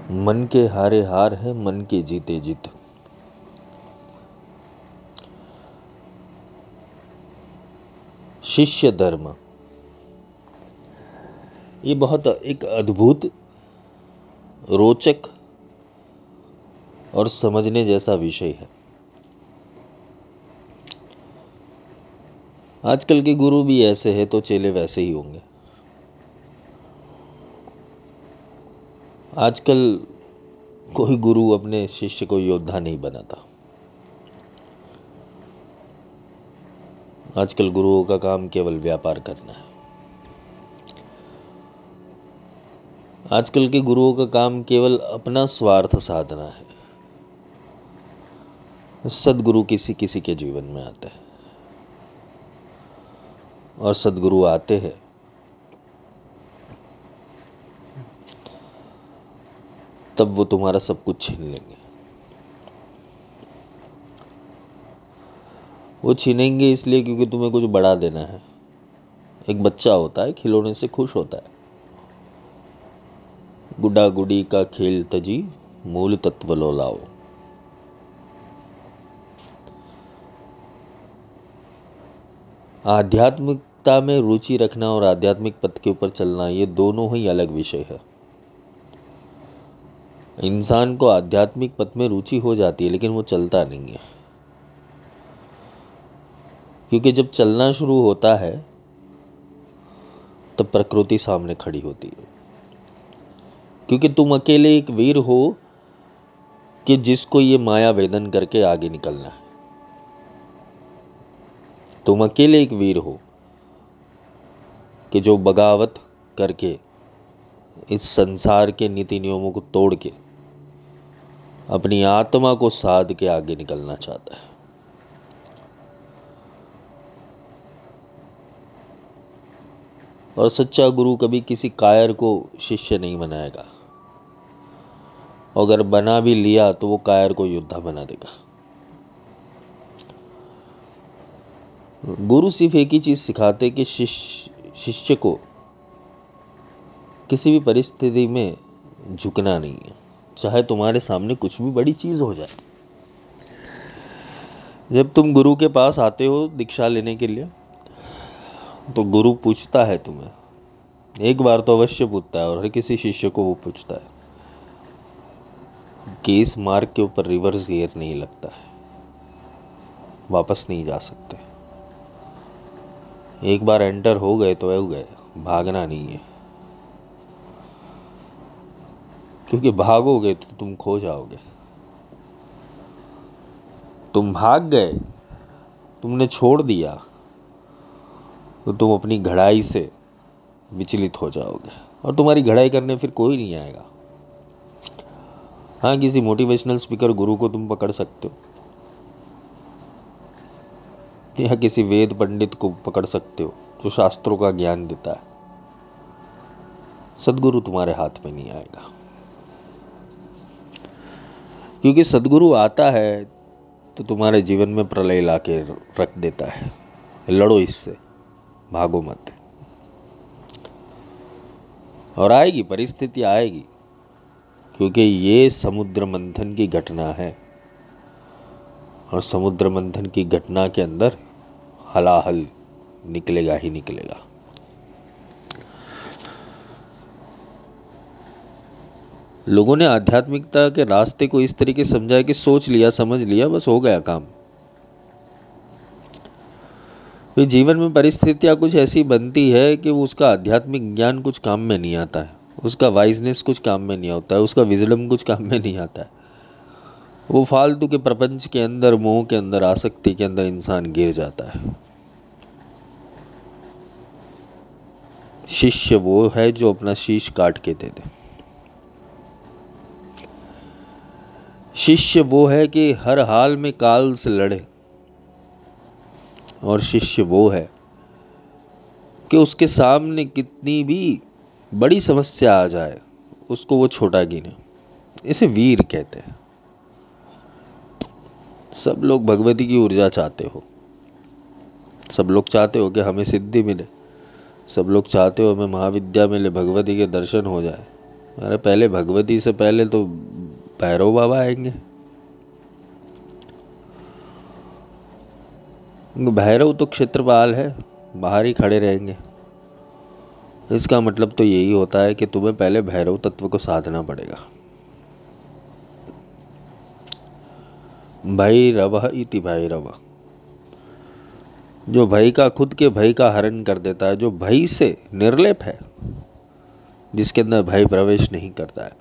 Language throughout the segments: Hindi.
मन के हारे हार है, मन के जीते जीत। शिष्य धर्म ये बहुत एक अद्भुत, रोचक और समझने जैसा विषय है। आजकल के गुरु भी ऐसे हैं तो चेले वैसे ही होंगे। आजकल कोई गुरु अपने शिष्य को योद्धा नहीं बनाता। आजकल गुरुओं का काम केवल व्यापार करना है। आजकल के गुरुओं का काम केवल अपना स्वार्थ साधना है। सद्गुरु किसी किसी के जीवन में आते हैं, और सद्गुरु आते हैं तब वो तुम्हारा सब कुछ छीन लेंगे। वो छीनेंगे इसलिए क्योंकि तुम्हें कुछ बढ़ा देना है। एक बच्चा होता है, खिलौने से खुश होता है। गुड्डा गुडी का खेल तजी, मूल तत्व लो लाओ। आध्यात्मिकता में रुचि रखना और आध्यात्मिक पथ के ऊपर चलना, ये दोनों ही अलग विषय है। इंसान को आध्यात्मिक पथ में रुचि हो जाती है, लेकिन वो चलता नहीं है। क्योंकि जब चलना शुरू होता है तब प्रकृति सामने खड़ी होती है। क्योंकि तुम अकेले एक वीर हो कि जिसको ये माया वेदन करके आगे निकलना है। तुम अकेले एक वीर हो कि जो बगावत करके इस संसार के नीति नियमों को तोड़ के अपनी आत्मा को साध के आगे निकलना चाहता है। और सच्चा गुरु कभी किसी कायर को शिष्य नहीं बनाएगा। अगर बना भी लिया तो वो कायर को योद्धा बना देगा। गुरु सिर्फ एक ही चीज सिखाते कि शिष्य को किसी भी परिस्थिति में झुकना नहीं है, चाहे तुम्हारे सामने कुछ भी बड़ी चीज हो जाए। जब तुम गुरु के पास आते हो दीक्षा लेने के लिए, तो गुरु पूछता है तुम्हें, एक बार तो अवश्य पूछता है, और हर किसी शिष्य को वो पूछता है कि इस मार्ग के ऊपर रिवर्स गियर नहीं लगता है, वापस नहीं जा सकते। एक बार एंटर हो गए तो हो गए, भागना नहीं है। क्योंकि भागोगे तो तुम खो जाओगे। तुम भाग गए, तुमने छोड़ दिया, तो तुम अपनी घड़ाई से विचलित हो जाओगे, और तुम्हारी घड़ाई करने फिर कोई नहीं आएगा। हाँ, किसी मोटिवेशनल स्पीकर गुरु को तुम पकड़ सकते हो, या किसी वेद पंडित को पकड़ सकते हो जो शास्त्रों का ज्ञान देता है। सद्गुरु तुम्हारे हाथ में नहीं आएगा। क्योंकि सद्गुरु आता है तो तुम्हारे जीवन में प्रलय लाके रख देता है। लड़ो इससे, भागो मत। और आएगी, परिस्थिति आएगी, क्योंकि ये समुद्र मंथन की घटना है, और समुद्र मंथन की घटना के अंदर हलाहल निकलेगा ही निकलेगा। लोगों ने आध्यात्मिकता के रास्ते को इस तरीके समझा है कि सोच लिया, समझ लिया, बस हो गया काम। फिर जीवन में परिस्थितियां कुछ ऐसी बनती है कि उसका आध्यात्मिक ज्ञान कुछ काम में नहीं आता है, उसका वाइजनेस कुछ काम में नहीं होता है, उसका विजडम कुछ काम में नहीं आता है। वो फालतू के प्रपंच के अंदर, मोह के अंदर, आसक्ति के अंदर इंसान गिर जाता है। शिष्य वो है जो अपना शीश काट के दे दे। शिष्य वो है कि हर हाल में काल से लड़े, और शिष्य वो है कि उसके सामने कितनी भी बड़ी समस्या आ जाए उसको वो छोटा गिने। इसे वीर कहते हैं। सब लोग भगवती की ऊर्जा चाहते हो, सब लोग चाहते हो कि हमें सिद्धि मिले, सब लोग चाहते हो हमें महाविद्या मिले, भगवती के दर्शन हो जाए, अरे पहले भगवती से पहले तो भैरव बाबा आएंगे। भैरव तो क्षेत्रपाल है, बाहर ही खड़े रहेंगे। इसका मतलब तो यही होता है कि तुम्हें पहले भैरव तत्व को साधना पड़ेगा। भैरव इति भैरव, जो भय का, खुद के भय का हरण कर देता है, जो भय से निर्लेप है, जिसके अंदर भय प्रवेश नहीं करता है,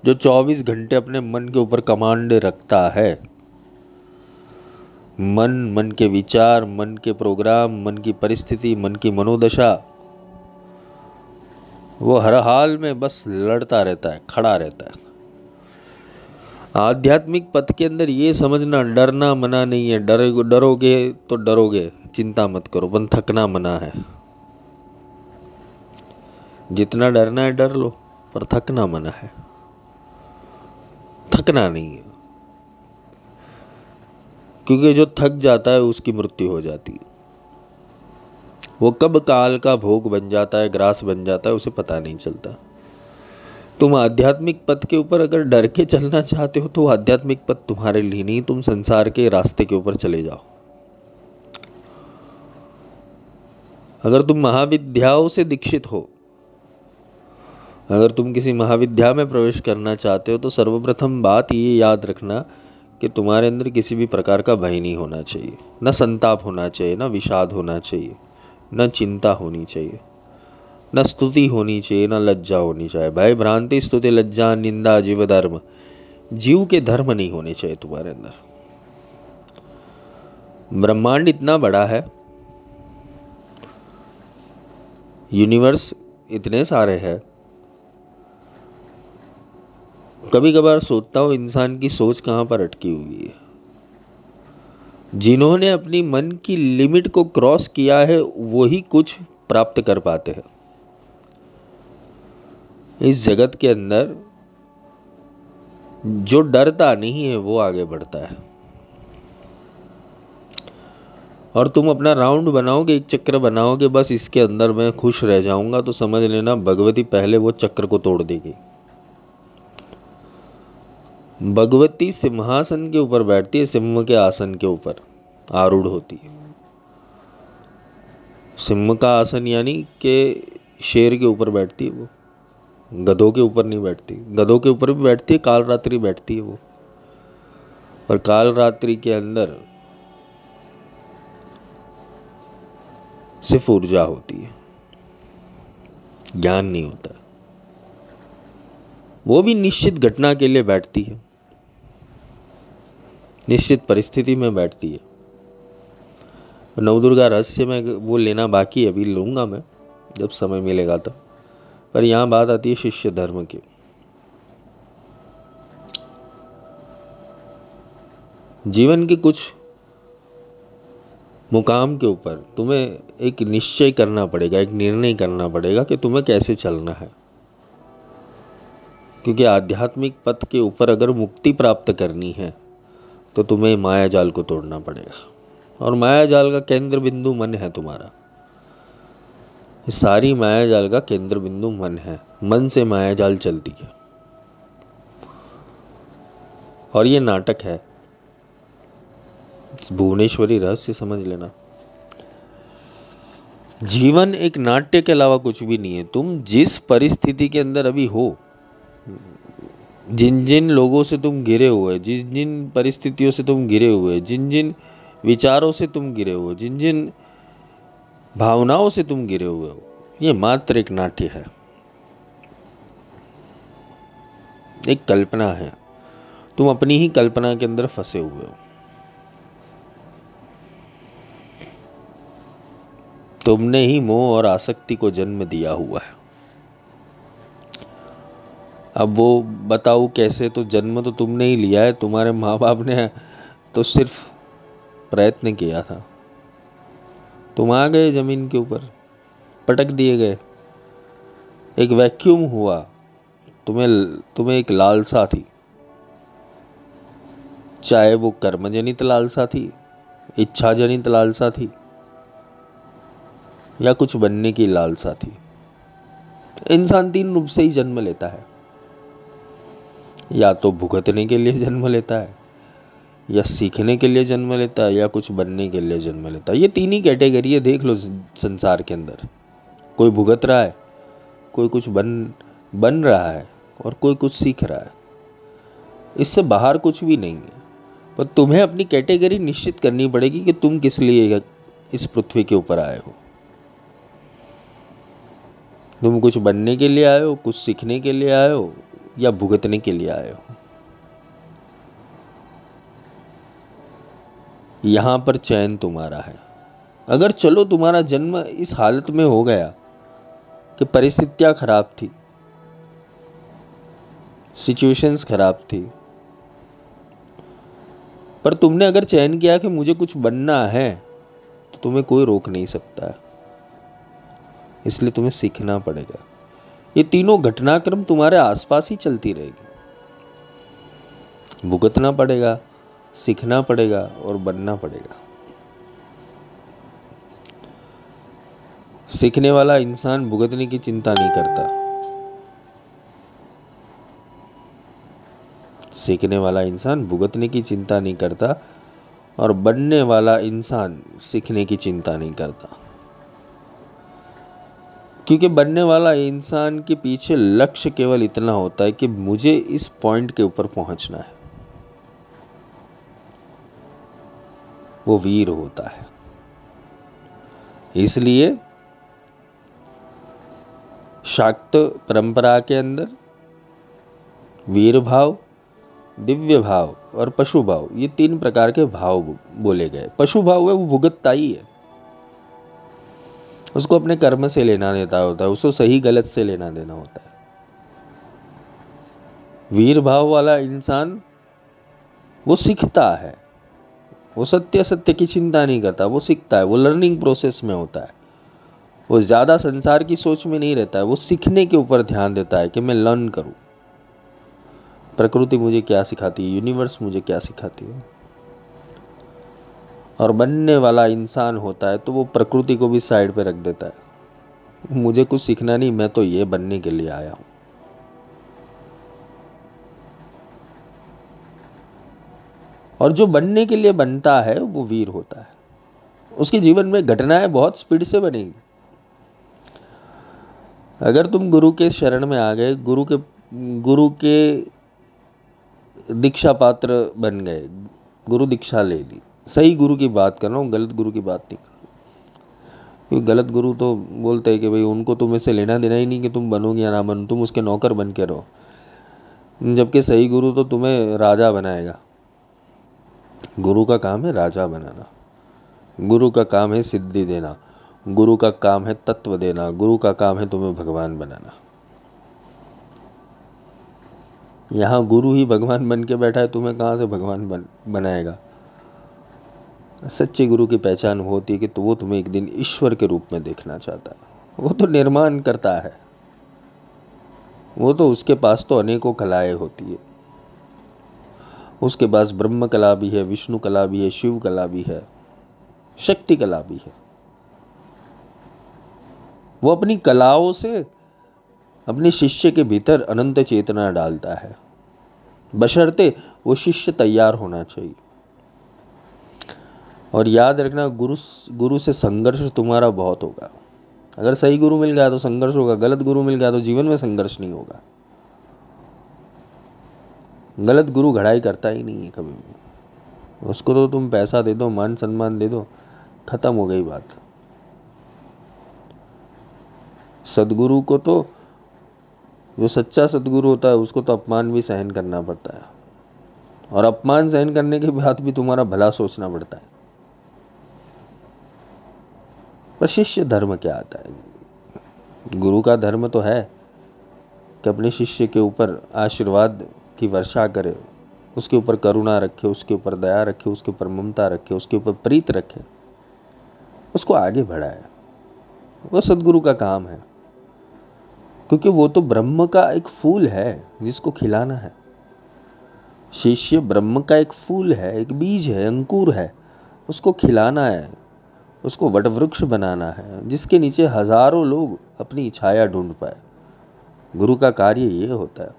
जो 24 घंटे अपने मन के ऊपर कमांड रखता है। मन के विचार, मन के प्रोग्राम, मन की परिस्थिति, मन की मनोदशा, वो हर हाल में बस लड़ता रहता है, खड़ा रहता है। आध्यात्मिक पथ के अंदर ये समझना डरना मना नहीं है। डरोगे तो डरोगे, चिंता मत करो, पर थकना मना है। जितना डरना है डर लो, पर थकना मना है। थकना नहीं है, क्योंकि जो थक जाता है उसकी मृत्यु हो जाती है। वो कब काल का भोग बन जाता है, ग्रास बन जाता है, उसे पता नहीं चलता। तुम आध्यात्मिक पथ के ऊपर अगर डर के चलना चाहते हो तो आध्यात्मिक पथ तुम्हारे लिए नहीं, तुम संसार के रास्ते के ऊपर चले जाओ। अगर तुम महाविद्याओं से दीक्षित हो, अगर तुम किसी महाविद्या में प्रवेश करना चाहते हो, तो सर्वप्रथम बात ये याद रखना कि तुम्हारे अंदर किसी भी प्रकार का भय नहीं होना चाहिए, न संताप होना चाहिए, न विषाद होना चाहिए, न चिंता होनी चाहिए, न स्तुति होनी चाहिए, न लज्जा होनी चाहिए। भय, भ्रांति, स्तुति, लज्जा, निंदा, जीव धर्म, जीव के धर्म नहीं होने चाहिए तुम्हारे अंदर। ब्रह्मांड इतना बड़ा है, यूनिवर्स इतने सारे हैं। कभी कभार सोचता हूं इंसान की सोच कहां पर अटकी हुई है। जिन्होंने अपनी मन की लिमिट को क्रॉस किया है वो ही कुछ प्राप्त कर पाते हैं। इस जगत के अंदर जो डरता नहीं है वो आगे बढ़ता है। और तुम अपना राउंड बनाओगे, एक चक्र बनाओगे, बस इसके अंदर मैं खुश रह जाऊंगा, तो समझ लेना भगवती पहले वो चक्र को तोड़ देगी। भगवती सिंहासन के ऊपर बैठती है, सिंह के आसन के ऊपर आरूढ़ होती है। सिंह का आसन यानी कि शेर के ऊपर बैठती है वो, गधों के ऊपर नहीं बैठती। गधों के ऊपर भी बैठती है, काल रात्रि बैठती है वो। और काल रात्रि के अंदर सिर्फ ऊर्जा होती है, ज्ञान नहीं होता। वो भी निश्चित घटना के लिए बैठती है, निश्चित परिस्थिति में बैठती है। नवदुर्गा रहस्य में वो लेना बाकी है, अभी लूंगा मैं जब समय मिलेगा तब। पर यहां बात आती है शिष्य धर्म की। जीवन के कुछ मुकाम के ऊपर तुम्हें एक निश्चय करना पड़ेगा, एक निर्णय करना पड़ेगा कि तुम्हें कैसे चलना है। क्योंकि आध्यात्मिक पथ के ऊपर अगर मुक्ति प्राप्त करनी है तो तुम्हें माया जाल को तोड़ना पड़ेगा। और माया जाल का केंद्र बिंदु मन है तुम्हारा। सारी माया जाल का केंद्र बिंदु मन है। मन से माया जाल चलती है। और ये नाटक है, भुवनेश्वरी रहस्य समझ लेना। जीवन एक नाट्य के अलावा कुछ भी नहीं है। तुम जिस परिस्थिति के अंदर अभी हो, जिन जिन लोगों से तुम घिरे हुए, जिन जिन परिस्थितियों से तुम घिरे हुए, जिन जिन विचारों से तुम घिरे हुए, जिन जिन भावनाओं से तुम घिरे हुए हो, ये मात्र एक नाट्य है, एक कल्पना है। तुम अपनी ही कल्पना के अंदर फंसे हुए हो। तुमने ही मोह और आसक्ति को जन्म दिया हुआ है। अब वो बताओ कैसे, तो जन्म तो तुमने ही लिया है। तुम्हारे माँ बाप ने तो सिर्फ प्रयत्न किया था। तुम आ गए जमीन के ऊपर, पटक दिए गए, एक वैक्यूम हुआ। तुम्हें एक लालसा थी, चाहे वो कर्म जनित लालसा थी, इच्छा जनित लालसा थी, या कुछ बनने की लालसा थी। इंसान तीन रूप से ही जन्म लेता है। या तो भुगतने के लिए जन्म लेता है, या सीखने के लिए जन्म लेता है, या कुछ बनने के लिए जन्म लेता है। ये तीन ही कैटेगरी है, देख लो संसार के अंदर। कोई भुगत रहा है, कोई कुछ बन रहा है, और कोई कुछ सीख रहा है। इससे बाहर कुछ भी नहीं है। पर तुम्हें अपनी कैटेगरी निश्चित करनी पड़ेगी कि तुम किस लिए इस पृथ्वी के ऊपर आए हो। तुम कुछ बनने के लिए आए हो, कुछ सीखने के लिए आए हो, या भुगतने के लिए आए हो। यहां पर चयन तुम्हारा है। अगर चलो तुम्हारा जन्म इस हालत में हो गया कि परिस्थितियां खराब थी, सिचुएशंस खराब थी, पर तुमने अगर चयन किया कि मुझे कुछ बनना है, तो तुम्हें कोई रोक नहीं सकता है। इसलिए तुम्हें सीखना पड़ेगा। ये तीनों घटनाक्रम तुम्हारे आसपास ही चलती रहेगी। भुगतना पड़ेगा, सीखना पड़ेगा, और बनना पड़ेगा। सीखने वाला इंसान भुगतने की चिंता नहीं करता। सीखने वाला इंसान भुगतने की चिंता नहीं करता, और बनने वाला इंसान सीखने की चिंता नहीं करता। क्योंकि बनने वाला इंसान के पीछे लक्ष्य केवल इतना होता है कि मुझे इस पॉइंट के ऊपर पहुंचना है। वो वीर होता है। इसलिए शाक्त परंपरा के अंदर वीर भाव, दिव्य भाव और पशु भाव, ये तीन प्रकार के भाव बोले गए। पशु भाव है वो भुगतता ही है। उसको अपने कर्म से लेना देता होता है, उसको सही गलत से लेना देना होता है। वीर भाव वाला इंसान वो सीखता है, वो सत्य की चिंता नहीं करता, वो सीखता है, वो लर्निंग प्रोसेस में होता है। वो ज्यादा संसार की सोच में नहीं रहता है, वो सीखने के ऊपर ध्यान देता है कि मैं लर्न करूं। प्रकृति मुझे क्या सिखाती है, यूनिवर्स मुझे क्या सिखाती है। और बनने वाला इंसान होता है तो वो प्रकृति को भी साइड पे रख देता है। मुझे कुछ सीखना नहीं, मैं तो ये बनने के लिए आया हूं। और जो बनने के लिए बनता है वो वीर होता है। उसके जीवन में घटनाएं बहुत स्पीड से बनेगी। अगर तुम गुरु के शरण में आ गए, गुरु के दीक्षा पात्र बन गए, गुरु दीक्षा ले ली, सही गुरु की बात कर रहा हूं, गलत गुरु की बात नहीं कर रहा हूं। क्योंकि गलत गुरु तो बोलते हैं कि भाई उनको तुम्हें से लेना देना ही नहीं कि तुम बनोगे या ना बनो, तुम उसके नौकर बन के रहो। जबकि सही गुरु तो तुम्हें राजा बनाएगा। गुरु का काम है राजा बनाना, गुरु का काम है सिद्धि देना, गुरु का काम है तत्व देना, गुरु का काम है तुम्हें भगवान बनाना। यहां गुरु ही भगवान बन के बैठा है, तुम्हें कहां से भगवान बनाएगा। सच्चे गुरु की पहचान होती है कि तो वो तुम्हें एक दिन ईश्वर के रूप में देखना चाहता है। वो तो निर्माण करता है, वो तो उसके पास तो अनेकों कलाएं होती है। उसके पास ब्रह्म कला भी है, विष्णु कला भी है, शिव कला भी है, शक्ति कला भी है। वो अपनी कलाओं से अपने शिष्य के भीतर अनंत चेतना डालता है, बशर्ते वो शिष्य तैयार होना चाहिए। और याद रखना, गुरु से संघर्ष तुम्हारा बहुत होगा। अगर सही गुरु मिल गया तो संघर्ष होगा, गलत गुरु मिल गया तो जीवन में संघर्ष नहीं होगा। गलत गुरु घड़ाई करता ही नहीं है कभी भी। उसको तो तुम पैसा दे दो, मान सम्मान दे दो, खत्म हो गई बात। सदगुरु को तो, जो सच्चा सदगुरु होता है उसको तो अपमान भी सहन करना पड़ता है, और अपमान सहन करने के बाद भी तुम्हारा भला सोचना पड़ता है। पर शिष्य धर्म क्या आता है? गुरु का धर्म तो है कि अपने शिष्य के ऊपर आशीर्वाद की वर्षा करे, उसके ऊपर करुणा रखे, उसके ऊपर दया रखे, उसके ऊपर ममता रखे, उसके ऊपर प्रीत रखे, उसको आगे बढ़ाए। वो सदगुरु का काम है। क्योंकि वो तो ब्रह्म का एक फूल है जिसको खिलाना है। शिष्य ब्रह्म का एक फूल है, एक बीज है, अंकुर है, उसको खिलाना है, उसको वटवृक्ष बनाना है, जिसके नीचे हजारों लोग अपनी छाया ढूंढ पाए। गुरु का कार्य ये होता है।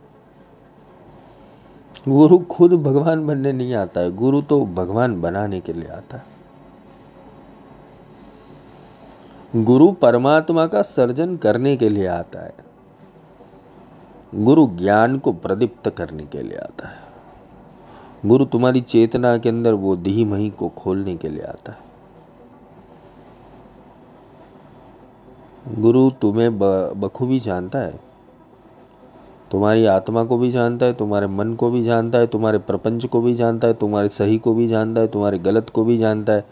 गुरु खुद भगवान बनने नहीं आता है, गुरु तो भगवान बनाने के लिए आता है। गुरु परमात्मा का सर्जन करने के लिए आता है। गुरु ज्ञान को प्रदीप्त करने के लिए आता है। गुरु तुम्हारी चेतना के अंदर वो धीमहि को खोलने के लिए आता है। गुरु तुम्हें बखूबी जानता है, तुम्हारी आत्मा को भी जानता है, तुम्हारे मन को भी जानता है, तुम्हारे प्रपंच को भी जानता है, तुम्हारे सही को भी जानता है, तुम्हारे गलत को भी जानता है,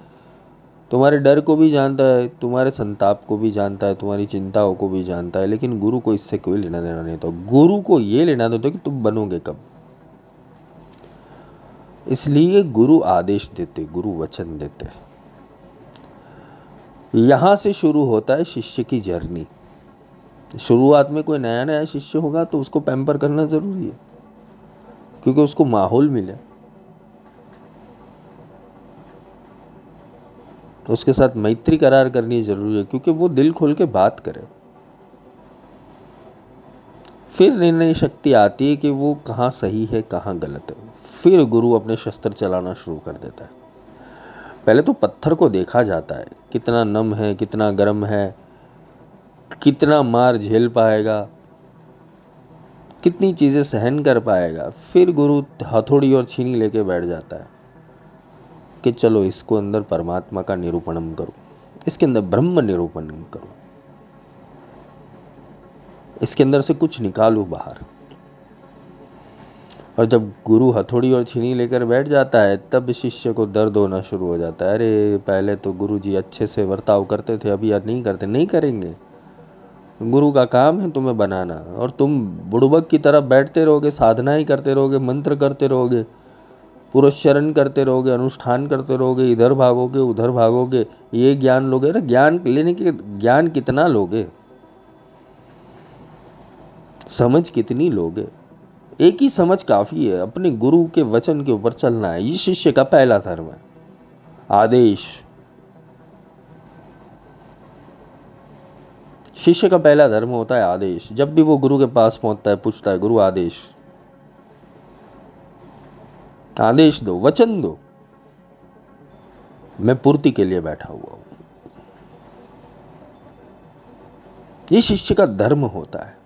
तुम्हारे डर को भी जानता है, तुम्हारे संताप को भी जानता है, तुम्हारी चिंताओं को भी जानता है। लेकिन गुरु को इससे कोई लेना देना नहीं होता। गुरु को ये लेना देता कि तुम बनोगे कब। इसलिए गुरु आदेश देते, गुरु वचन देते। यहां से शुरू होता है शिष्य की जर्नी। शुरुआत में कोई नया नया शिष्य होगा तो उसको पैम्पर करना जरूरी है, क्योंकि उसको माहौल मिले, उसके साथ मैत्री करार करनी जरूरी है, क्योंकि वो दिल खोल के बात करे। फिर निर्णय शक्ति आती है कि वो कहां सही है कहां गलत है। फिर गुरु अपने शस्त्र चलाना शुरू कर देता है। पहले तो पत्थर को देखा जाता है, कितना नम है, कितना गर्म है, कितना मार झेल पाएगा, कितनी चीजें सहन कर पाएगा। फिर गुरु हथौड़ी और छीनी लेके बैठ जाता है कि चलो इसको अंदर परमात्मा का निरूपणम करो, इसके अंदर ब्रह्म निरूपण करो, इसके अंदर से कुछ निकालो बाहर। और जब गुरु हथौड़ी और छीनी लेकर बैठ जाता है तब शिष्य को दर्द होना शुरू हो जाता है। अरे पहले तो गुरु जी अच्छे से बर्ताव करते थे, अभी यार नहीं करते। नहीं करेंगे, गुरु का काम है तुम्हें बनाना, और तुम बुड़बक की तरफ बैठते रहोगे, साधना ही करते रहोगे, मंत्र करते रहोगे, पुरस्चरण करते रहोगे, अनुष्ठान करते रहोगे, इधर भागोगे उधर भागोगे, ये ज्ञान लोगे। अरे ज्ञान लेने के ज्ञान कितना लोगे, समझ कितनी लोगे? एक ही समझ काफी है, अपने गुरु के वचन के ऊपर चलना है। ये शिष्य का पहला धर्म है, आदेश। शिष्य का पहला धर्म होता है आदेश। जब भी वो गुरु के पास पहुंचता है पूछता है, गुरु आदेश, आदेश दो, वचन दो, मैं पूर्ति के लिए बैठा हुआ हूं। ये शिष्य का धर्म होता है।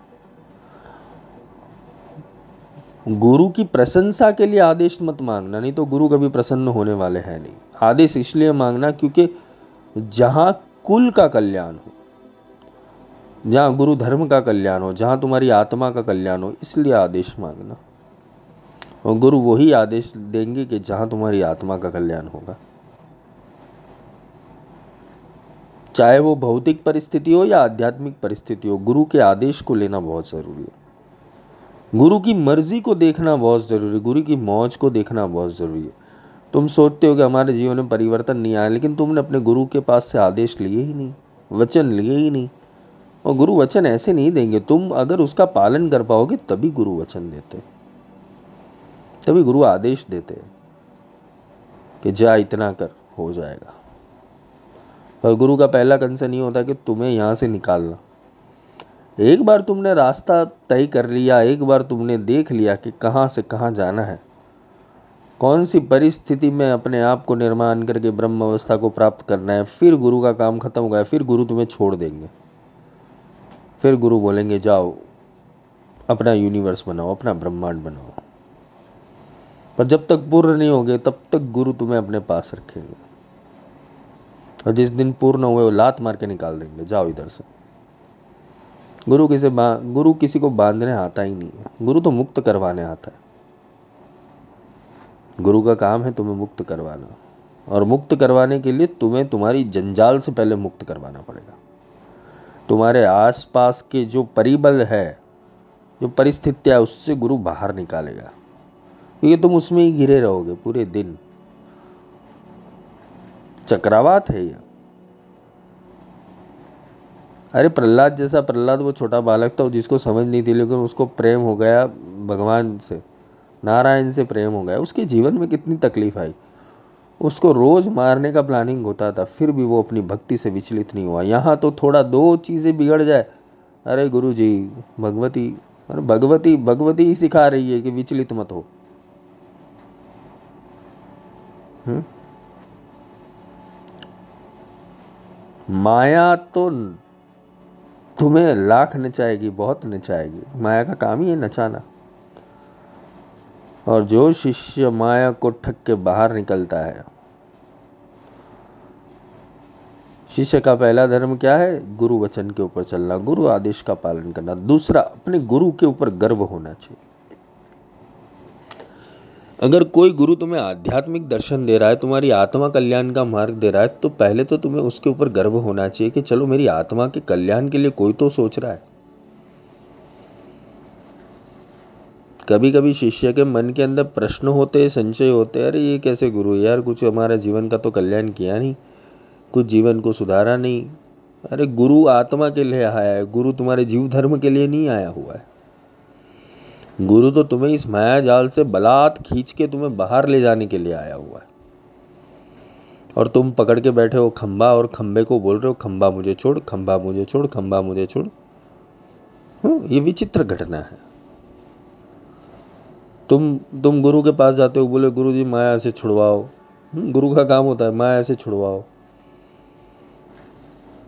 गुरु की प्रशंसा के लिए आदेश मत मांगना, नहीं तो गुरु कभी प्रसन्न होने वाले हैं नहीं। आदेश इसलिए मांगना क्योंकि जहां कुल का कल्याण हो, जहां गुरु धर्म का कल्याण हो, जहां तुम्हारी आत्मा का कल्याण हो, इसलिए आदेश मांगना। और गुरु वही आदेश देंगे कि जहां तुम्हारी आत्मा का कल्याण होगा। चाहे वो भौतिक परिस्थिति हो या आध्यात्मिक परिस्थिति हो, गुरु के आदेश को लेना बहुत जरूरी है। गुरु की मर्जी को देखना बहुत जरूरी है, गुरु की मौज को देखना बहुत जरूरी है। तुम सोचते हो कि हमारे जीवन में परिवर्तन नहीं आया, लेकिन तुमने अपने गुरु के पास से आदेश लिए ही नहीं, वचन लिए ही नहीं। और गुरु वचन ऐसे नहीं देंगे, तुम अगर उसका पालन कर पाओगे तभी गुरु वचन देते, तभी गुरु आदेश देते कि जा इतना कर, हो जाएगा। और गुरु का पहला कंसर्न ये होता है कि तुम्हें यहां से निकालना। एक बार तुमने रास्ता तय कर लिया, एक बार तुमने देख लिया कि कहां से कहां जाना है, कौन सी परिस्थिति में अपने आप को निर्माण करके ब्रह्म अवस्था को प्राप्त करना है, फिर गुरु का काम खत्म हो गया। फिर गुरु तुम्हें छोड़ देंगे, फिर गुरु बोलेंगे जाओ अपना यूनिवर्स बनाओ, अपना ब्रह्मांड बनाओ। पर जब तक पूर्ण नहीं होगे तब तक गुरु तुम्हें अपने पास रखेंगे, और जिस दिन पूर्ण हुए वो लात मार के निकाल देंगे, जाओ इधर से। गुरु किसी को बांधने आता ही नहीं है, गुरु तो मुक्त करवाने आता है। गुरु का काम है तुम्हें मुक्त करवाना, और मुक्त करवाने के लिए तुम्हें तुम्हारी जंजाल से पहले मुक्त करवाना पड़ेगा। तुम्हारे आसपास के जो परिबल है, जो परिस्थितियां, उससे गुरु बाहर निकालेगा, क्योंकि तुम उसमें ही घिरे रहोगे पूरे दिन। चक्रवात है यह। अरे प्रहलाद जैसा, प्रहलाद वो छोटा बालक था जिसको समझ नहीं थी, लेकिन उसको प्रेम हो गया भगवान से, नारायण से प्रेम हो गया। उसके जीवन में कितनी तकलीफ आई, उसको रोज मारने का प्लानिंग होता था, फिर भी वो अपनी भक्ति से विचलित नहीं हुआ। यहाँ तो थोड़ा दो चीजें बिगड़ जाए, अरे गुरु जी भगवती, अरे भगवती ही सिखा रही है कि विचलित मत हो। माया तो तुम्हें लाख नचाएगी, बहुत नचाएगी। माया का काम ही है नचाना। और जो शिष्य माया को ठग के बाहर निकलता है, शिष्य का पहला धर्म क्या है? गुरु वचन के ऊपर चलना, गुरु आदेश का पालन करना। दूसरा, अपने गुरु के ऊपर गर्व होना चाहिए। अगर कोई गुरु तुम्हें आध्यात्मिक दर्शन दे रहा है, तुम्हारी आत्मा कल्याण का मार्ग दे रहा है, तो पहले तो तुम्हें उसके ऊपर गर्व होना चाहिए कि चलो मेरी आत्मा के कल्याण के लिए कोई तो सोच रहा है। कभी कभी शिष्य के मन के अंदर प्रश्न होते, संशय होते, अरे ये कैसे गुरु यार, कुछ हमारा जीवन का तो कल्याण किया नहीं, कुछ जीवन को सुधारा नहीं। अरे गुरु आत्मा के लिए आया है, गुरु तुम्हारे जीव धर्म के लिए नहीं आया हुआ है। गुरु तो तुम्हें इस माया जाल से बलात् खींच के तुम्हें बाहर ले जाने के लिए आया हुआ है। और तुम पकड़ के बैठे हो खंबा, और खंबे को बोल रहे हो खंबा मुझे छोड़, खंबा मुझे छोड़, खंबा मुझे छोड़। ये विचित्र घटना है। तुम गुरु के पास जाते हो, बोले गुरु जी माया से छुड़वाओ। गुरु का काम होता है माया से छुड़वाओ।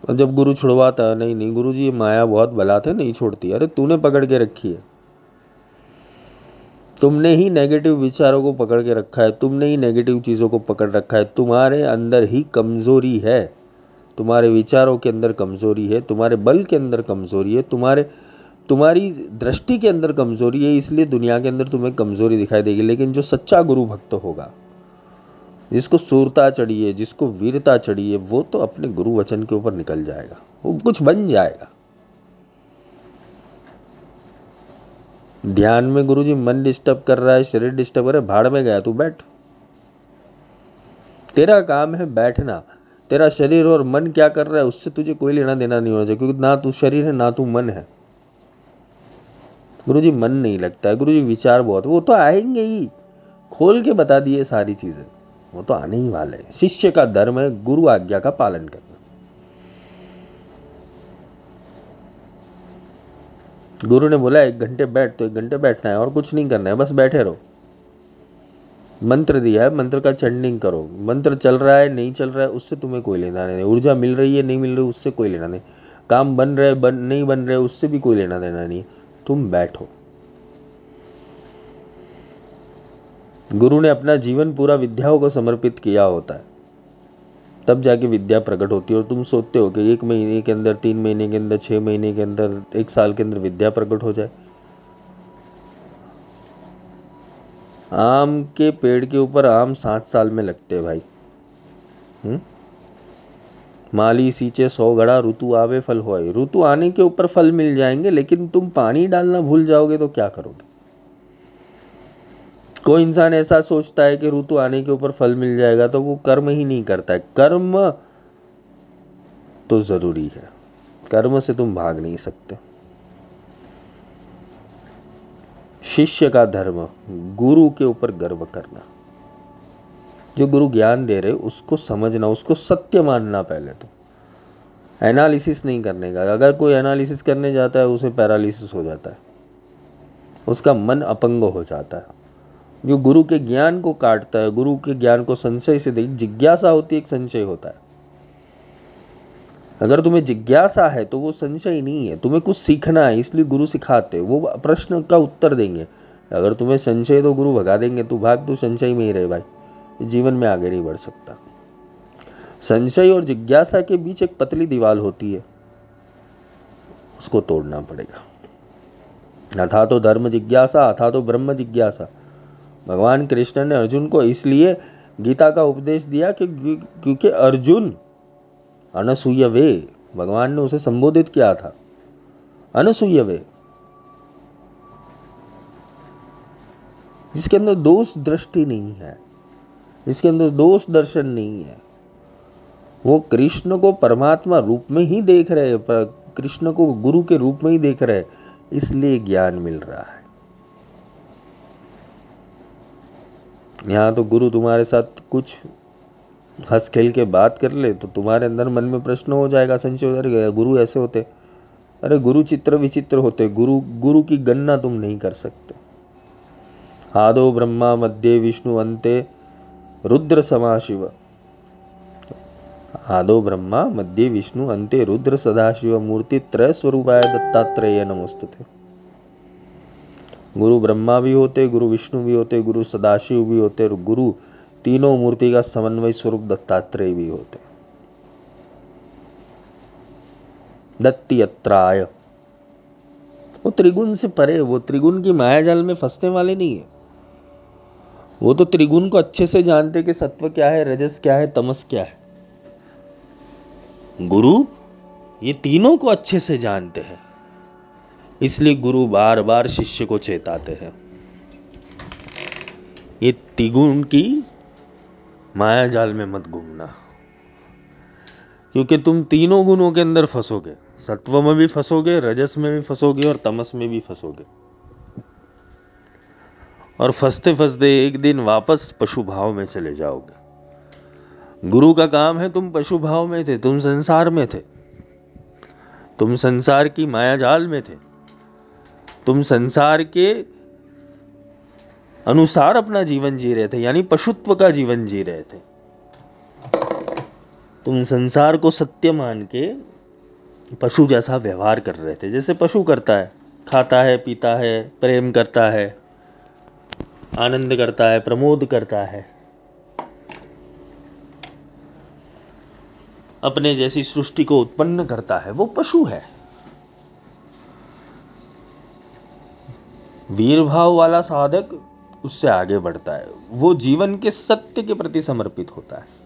और जब गुरु छुड़वाता है, नहीं नहीं गुरु जी ये माया बहुत बलात् है, नहीं छोड़ती। अरे तूने पकड़ के रखी है, तुमने ही नेगेटिव विचारों को पकड़ के रखा है, तुमने ही नेगेटिव चीजों को पकड़ रखा है। तुम्हारे अंदर ही कमजोरी है, तुम्हारे विचारों के अंदर कमजोरी है, तुम्हारे बल के अंदर कमजोरी है, तुम्हारी दृष्टि के अंदर कमजोरी है, इसलिए दुनिया के अंदर तुम्हें कमजोरी दिखाई देगी। लेकिन जो सच्चा गुरु भक्त होगा, जिसको सूरता चढ़ी है, जिसको वीरता चढ़ी है, वो तो अपने गुरु वचन के ऊपर निकल जाएगा, वो कुछ बन जाएगा। ध्यान में गुरुजी मन डिस्टर्ब कर रहा है, शरीर डिस्टर्ब कर रहा है, भाड़ में गया, तू बैठ। तेरा काम है बैठना। तेरा शरीर और मन क्या कर रहा है उससे तुझे कोई लेना देना नहीं होना चाहिए, क्योंकि ना तू शरीर है ना तू मन है। गुरुजी मन नहीं लगता है, गुरुजी विचार बहुत, वो तो आएंगे ही, खोल के बता दिए सारी चीजें, वो तो आने ही वाले हैं। शिष्य का धर्म है गुरु आज्ञा का पालन करना। गुरु ने बोला 1 घंटे बैठ, तो 1 घंटे बैठना है और कुछ नहीं करना है, बस बैठे रहो। मंत्र दिया है, मंत्र का चैंटिंग करो। मंत्र चल रहा है नहीं चल रहा है उससे तुम्हें कोई लेना नहीं। ऊर्जा मिल रही है नहीं मिल रही उससे कोई लेना नहीं। काम बन रहे नहीं बन रहे उससे भी कोई लेना देना नहीं। तुम बैठो। गुरु ने अपना जीवन पूरा विद्याओं को समर्पित किया होता है, तब जाके विद्या प्रकट होती है। और तुम सोचते हो कि 1 महीने के अंदर, 3 महीने के अंदर, 6 महीने के अंदर, 1 साल के अंदर विद्या प्रकट हो जाए। आम के पेड़ के ऊपर आम 7 साल में लगते हैं भाई। माली सींचे 100 घड़ा, ऋतु आवे फल होए। ऋतु आने के ऊपर फल मिल जाएंगे, लेकिन तुम पानी डालना भूल जाओगे तो क्या करोगे? कोई इंसान ऐसा सोचता है कि ऋतु आने के ऊपर फल मिल जाएगा, तो वो कर्म ही नहीं करता है। कर्म तो जरूरी है, कर्म से तुम भाग नहीं सकते। शिष्य का धर्म गुरु के ऊपर गर्व करना। जो गुरु ज्ञान दे रहे उसको समझना, उसको सत्य मानना। पहले तो एनालिसिस नहीं करने का। अगर कोई एनालिसिस करने जाता है उसे पैरालिसिस हो जाता है, उसका मन अपंग हो जाता है। जो गुरु के ज्ञान को काटता है, गुरु के ज्ञान को संशय से देख, जिज्ञासा होती है, एक संशय होता है। अगर तुम्हें जिज्ञासा है तो वो संशय नहीं है, तुम्हें कुछ सीखना है, इसलिए गुरु सिखाते, वो प्रश्न का उत्तर देंगे। अगर तुम्हें संशय तो गुरु भगा देंगे, तू भाग, तू संशय में ही रहे भाई, जीवन में आगे नहीं बढ़ सकता। संशय और जिज्ञासा के बीच एक पतली दीवार होती है, उसको तोड़ना पड़ेगा। अथा तो धर्म जिज्ञासा, अथा तो ब्रह्म जिज्ञासा। भगवान कृष्ण ने अर्जुन को इसलिए गीता का उपदेश दिया कि क्योंकि अर्जुन अनसूयवे, भगवान ने उसे संबोधित किया था अनसूयवे, जिसके अंदर दोष दृष्टि नहीं है, जिसके अंदर दोष दर्शन नहीं है। वो कृष्ण को परमात्मा रूप में ही देख रहे, कृष्ण को गुरु के रूप में ही देख रहे, इसलिए ज्ञान मिल रहा है। यहां तो गुरु तुम्हारे साथ कुछ हंस खेल के बात कर ले तो तुम्हारे अंदर मन में प्रश्न हो जाएगा, संशय हो जाएगा, गुरु ऐसे होते। अरे गुरु चित्र विचित्र होते, गुरु की गणना तुम नहीं कर सकते। आदो ब्रह्मा मध्य विष्णु अंते रुद्र समा शिव। आदो ब्रह्मा मध्ये विष्णु अंते रुद्र सदाशिव मूर्ति त्रय स्वरूपाय दत्तात्रेय नमोस्तुते। गुरु ब्रह्मा भी होते, गुरु विष्णु भी होते, गुरु सदाशिव भी होते और गुरु तीनों मूर्ति का समन्वय स्वरूप दत्तात्रेय भी होते। दत्तियत्राय, वो त्रिगुण से परे, वो त्रिगुण की माया जाल में फंसने वाले नहीं है। वो तो त्रिगुण को अच्छे से जानते कि सत्व क्या है, रजस क्या है, तमस क्या है। गुरु ये तीनों को अच्छे से जानते हैं, इसलिए गुरु बार बार शिष्य को चेताते हैं, ये त्रिगुण की माया जाल में मत घूमना, क्योंकि तुम तीनों गुणों के अंदर फंसोगे। सत्व में भी फंसोगे, रजस में भी फंसोगे और तमस में भी फंसोगे। और फंसते फंसते एक दिन वापस पशु भाव में चले जाओगे। गुरु का काम है, तुम पशु भाव में थे, तुम संसार में थे, तुम संसार की माया जाल में थे, तुम संसार के अनुसार अपना जीवन जी रहे थे, यानी पशुत्व का जीवन जी रहे थे। तुम संसार को सत्य मान के पशु जैसा व्यवहार कर रहे थे, जैसे पशु करता है, खाता है, पीता है, प्रेम करता है, आनंद करता है, प्रमोद करता है, अपने जैसी सृष्टि को उत्पन्न करता है, वो पशु है। वीर भाव वाला साधक उससे आगे बढ़ता है, वो जीवन के सत्य के प्रति समर्पित होता है।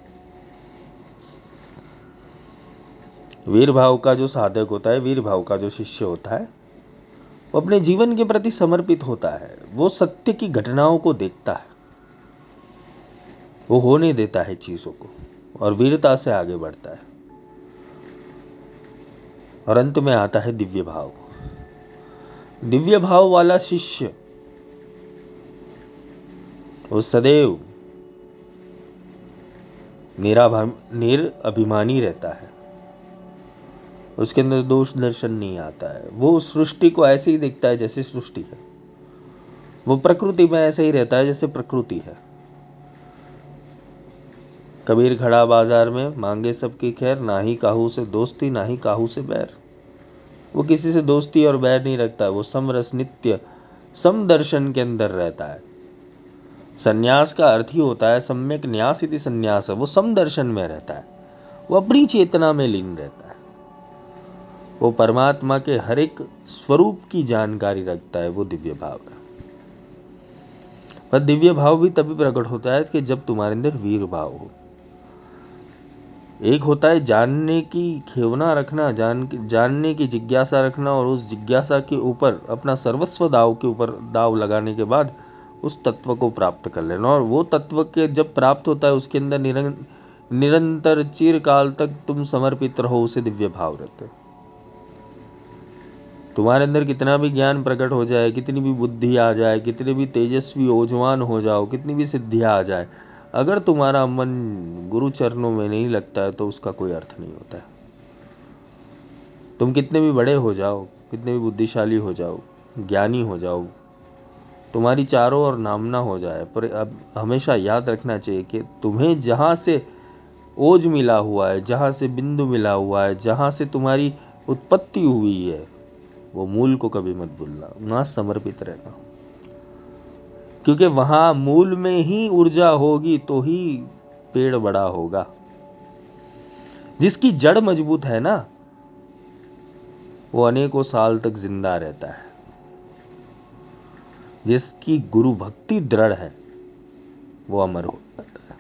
वीर भाव का जो साधक होता है, वीर भाव का जो शिष्य होता है, वो अपने जीवन के प्रति समर्पित होता है। वो सत्य की घटनाओं को देखता है, वो होने देता है चीजों को और वीरता से आगे बढ़ता है। और अंत में आता है दिव्य भाव। दिव्य भाव वाला शिष्य वो सदैव निरअभिमानी रहता है, उसके अंदर दोष दर्शन नहीं आता है। वो सृष्टि को ऐसे ही देखता है जैसे सृष्टि है, वो प्रकृति में ऐसे ही रहता है जैसे प्रकृति है। कबीर खड़ा बाजार में, मांगे सबकी खैर, ना ही काहू से दोस्ती ना ही काहू से बैर। वो किसी से दोस्ती और बैर नहीं रखता, वो समरस नित्य समदर्शन के अंदर रहता है। संन्यास का अर्थ ही होता है सम्यक न्यास इति संन्यास, वो समदर्शन में रहता है, वो अपनी चेतना में लीन रहता है, वो परमात्मा के हर एक स्वरूप की जानकारी रखता है। वो दिव्य भाव है। पर दिव्य भाव भी तभी प्रकट होता है कि जब तुम्हारे अंदर वीर भाव हो। एक होता है जानने की खेवना रखना, जानने की जिज्ञासा रखना और उस जिज्ञासा के ऊपर अपना सर्वस्व दाव के ऊपर दाव लगाने के बाद उस तत्व को प्राप्त कर लेना। और वो तत्व के जब प्राप्त होता है उसके अंदर निरंतर चिरकाल तक तुम समर्पित रहो, उसे दिव्य भाव रहते हो। तुम्हारे अंदर कितना भी ज्ञान प्रकट हो जाए, कितनी भी बुद्धि आ जाए, कितने भी तेजस्वी ओजवान हो जाओ, कितनी भी सिद्धियां आ जाए, अगर तुम्हारा मन गुरु चरणों में नहीं लगता है तो उसका कोई अर्थ नहीं होता है। तुम कितने भी बड़े हो जाओ, कितने भी बुद्धिशाली हो जाओ, ज्ञानी हो जाओ, तुम्हारी चारों ओर नामना हो जाए, पर अब हमेशा याद रखना चाहिए कि तुम्हें जहां से ओज मिला हुआ है, जहां से बिंदु मिला हुआ है, जहां से तुम्हारी उत्पत्ति हुई है, वो मूल को कभी मत भूलना, वहां समर्पित रहना। क्योंकि वहां मूल में ही ऊर्जा होगी तो ही पेड़ बड़ा होगा। जिसकी जड़ मजबूत है ना, वो अनेकों साल तक जिंदा रहता है। जिसकी गुरु भक्ति दृढ़ है वो अमर हो जाता है।